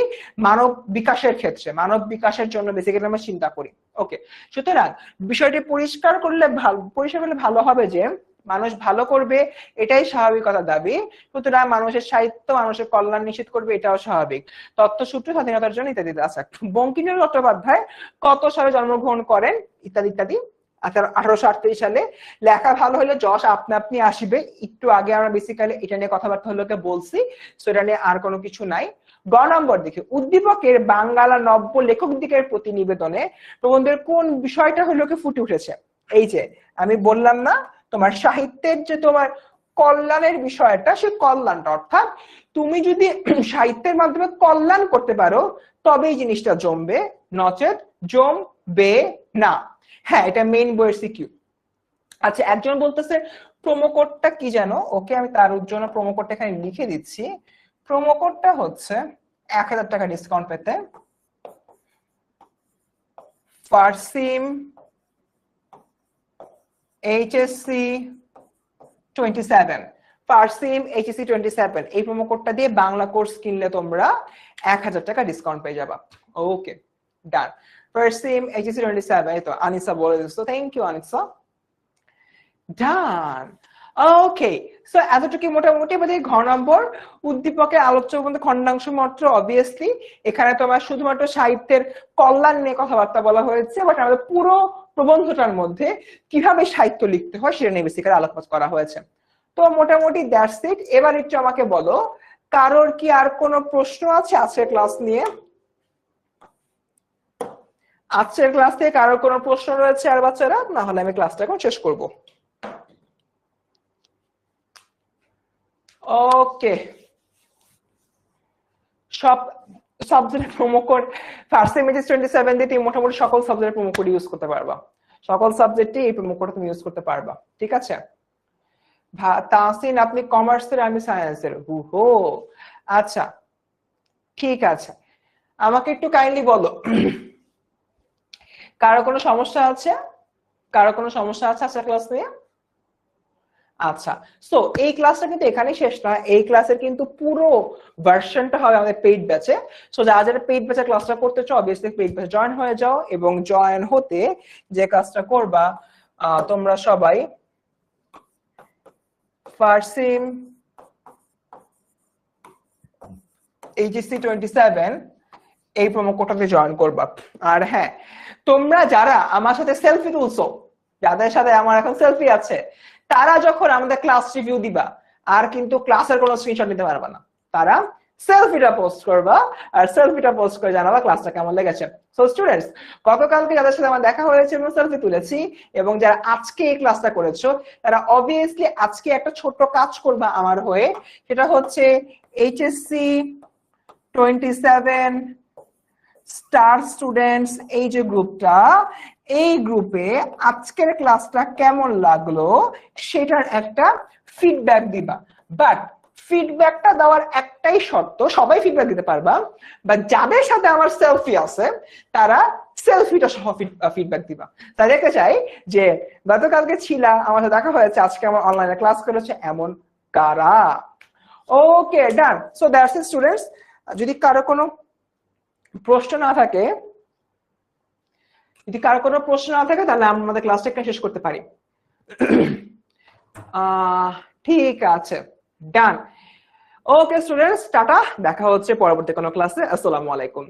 Speaker 1: মানব বিকাশের ক্ষেত্রে, মানব বিকাশের জন্য বেসিক্যালি আমরা চিন্তা করি। ওকে, সুতরাং বিষয়টি পরিষ্কার করলে ভালো হবে যে মানুষ ভালো করবে, এটাই স্বাভাবিকতা দাবি। সুতরাং মানুষের সাহিত্য মানুষের কল্যাণ নিশ্চিত করবে, এটাও স্বাভাবিক। তথ্যসূত্র স্বাধীনতার জন্য ইত্যাদি। আচ্ছা, বঙ্কিমচন্দ্র চট্টোপাধ্যায় কত সালে জন্মগ্রহণ করেন? ইত্যাদি ইত্যাদি। 1838 সালে। লেখা ভালো হলে যশ আপনা আপনি আসবে। একটু আগে আমরা বেসিক্যালি এটা নিয়ে কথাবার্তা হলোকে বলছি, সো এটা নিয়ে আর কোনো কিছু নাই। গ নম্বর দেখি, উদ্দীপকের বাঙ্গালা নব্য লেখক দিকের প্রতিনিবেদনে প্রবন্ধের কোন বিষয়টা হলোকে ফুটে উঠেছে? এই যে আমি বললাম না, তোমার সাহিত্যের যে তোমার কল্যাণের বিষয়টা, সে কল্যাণটা, অর্থাৎ তুমি যদি সাহিত্যের মাধ্যমে কল্যাণ করতে পারো তবেই জিনিসটা জমবে, নচেত জমবে না। হ্যাঁ, এটা মেইন বইয়ের সিকিউ। আচ্ছা, একজন বলতেছে প্রোমো কোডটা কি জানো? ওকে, আমি তার জন্য প্রোমো কোডটা এখানে লিখে দিচ্ছি। প্রোমো কোডটা হচ্ছে 1000 টাকা ডিসকাউন্ট পেতে ফারসিম এইচএসসি 27, ফারসিম এইচএসসি 27 এই প্রোমো কোডটা দিয়ে বাংলা কোর্স কিনলে তোমরা 1000 টাকা ডিসকাউন্ট পেয়ে যাবা। ওকে, ডান। ফারসিম এইচএসসি 27, এই তো আনিসা বলে দিচ্ছ, thank you Anisa. Done. Okay, so এতটুকু মোটামুটি আমাদের ঘ নম্বর উদ্দীপকের আলোচ্য বলতে খণ্ডাংশ মাত্র। অবভিয়াসলি এখানে তোমার শুধুমাত্র সাহিত্যের কল্যাণ নিয়ে কথাবার্তা বলা হয়েছে, বাট আমাদের পুরো প্রবন্ধটার মধ্যে কিভাবে সাহিত্য লিখতে হয় সেটা নিয়ে বেসিক্যালি আলোচনা করা হয়েছে। তো মোটামুটি দ্যাটস ইট। এবার একটু আমাকে বলো, কারোর কি আর কোনো প্রশ্ন আছে আজকের ক্লাস নিয়ে? আজকের ক্লাস থেকে কারোর কোনো প্রশ্ন রয়েছে আর বাচ্চারা? না হলে আমি ক্লাসটা এখন শেষ করব। ওকে, সব সাবজেক্টের প্রোমো কোড ফারসিম এইচএসসি 27 দিয়ে তুমি মোটামুটি সকল সাবজেক্টের প্রোমো কোড ইউজ করতে পারবা। সকল সাবজেক্টে এই প্রোমো কোড তুমি ইউজ করতে পারবা। ঠিক আছে? তাহসিন আপনি কমার্সের, আমি সায়েন্সের। হো, আচ্ছা ঠিক আছে। আমাকে একটু কাইন্ডলি বলো, কারো কোনো সমস্যা আছে? কারো কোনো সমস্যা আছে আজকের ক্লাস নিয়ে? আচ্ছা, সো এই ক্লাসটা কিন্তু এখানেই শেষ না। এই ক্লাসের কিন্তু পুরো ভার্সনটা হবে আমাদের পেইড ব্যাচে। সো যারা যারা পেইড ব্যাচে ক্লাসটা করতে চাও অবভিয়াসলি পেইড ব্যাচে জয়েন হয়ে যাও, এবং জয়েন হতে যে কাজটা করবা, তোমরা সবাই ফারসিম এইচএসসি 27 এই প্রোমো কোডটাতে জয়েন করবা। আর হ্যাঁ, তোমরা যারা আমার সাথে সেলফি তুলছো, যাদের সাথে আমার এখন সেলফি আছে, তারা যখন আমাদের ক্লাস রিভিউ দিবা আর কিন্তু ক্লাসের কোনো স্ক্রিনশট নিতে পারবা না। তারা সেলফিটা পোস্ট করবা, আর সেলফিটা পোস্ট করে জানাবা ক্লাসটা কেমন লেগেছে। সো স্টুডেন্টস, গতকালকে যাদের সাথে আমার দেখা হয়েছে এবং সেলফি তুলেছি, এবং যারা আজকে এই ক্লাসটা করেছো, তারা অবভিয়াসলি আজকে একটা ছোট্ট কাজ করবা আমার হয়ে। সেটা হচ্ছে এইচএসসি 27 স্টার স্টুডেন্টস এই যে গ্রুপটা, এই গ্রুপে আজকের ক্লাসটা কেমন লাগলো সেটার একটা ফিডব্যাক দিবা। বাট ফিডব্যাকটা দেওয়ার একটাই শর্ত, সবাই ফিডব্যাক দিতে পারবা, বা যাদের সাথে আমার সেলফি আছে তারা সেলফিটা সহ ফিডব্যাক দিবা। তাই দেখতে চাই যে গতকালকে ছিলা, আমার সাথে দেখা হয়েছে, আজকে আমার অনলাইনে ক্লাস করেছে, এমন কারা? Okay, done. So that's it students. যদি কারো কোনো প্রশ্ন না থাকে, তাহলে আমরা আমাদের ক্লাসটা এখানে শেষ করতে পারি। ঠিক আছে, ডান। ওকে স্টুডেন্টস, টাটা, দেখা হচ্ছে পরবর্তী কোনো ক্লাসে। আসসালামু আলাইকুম।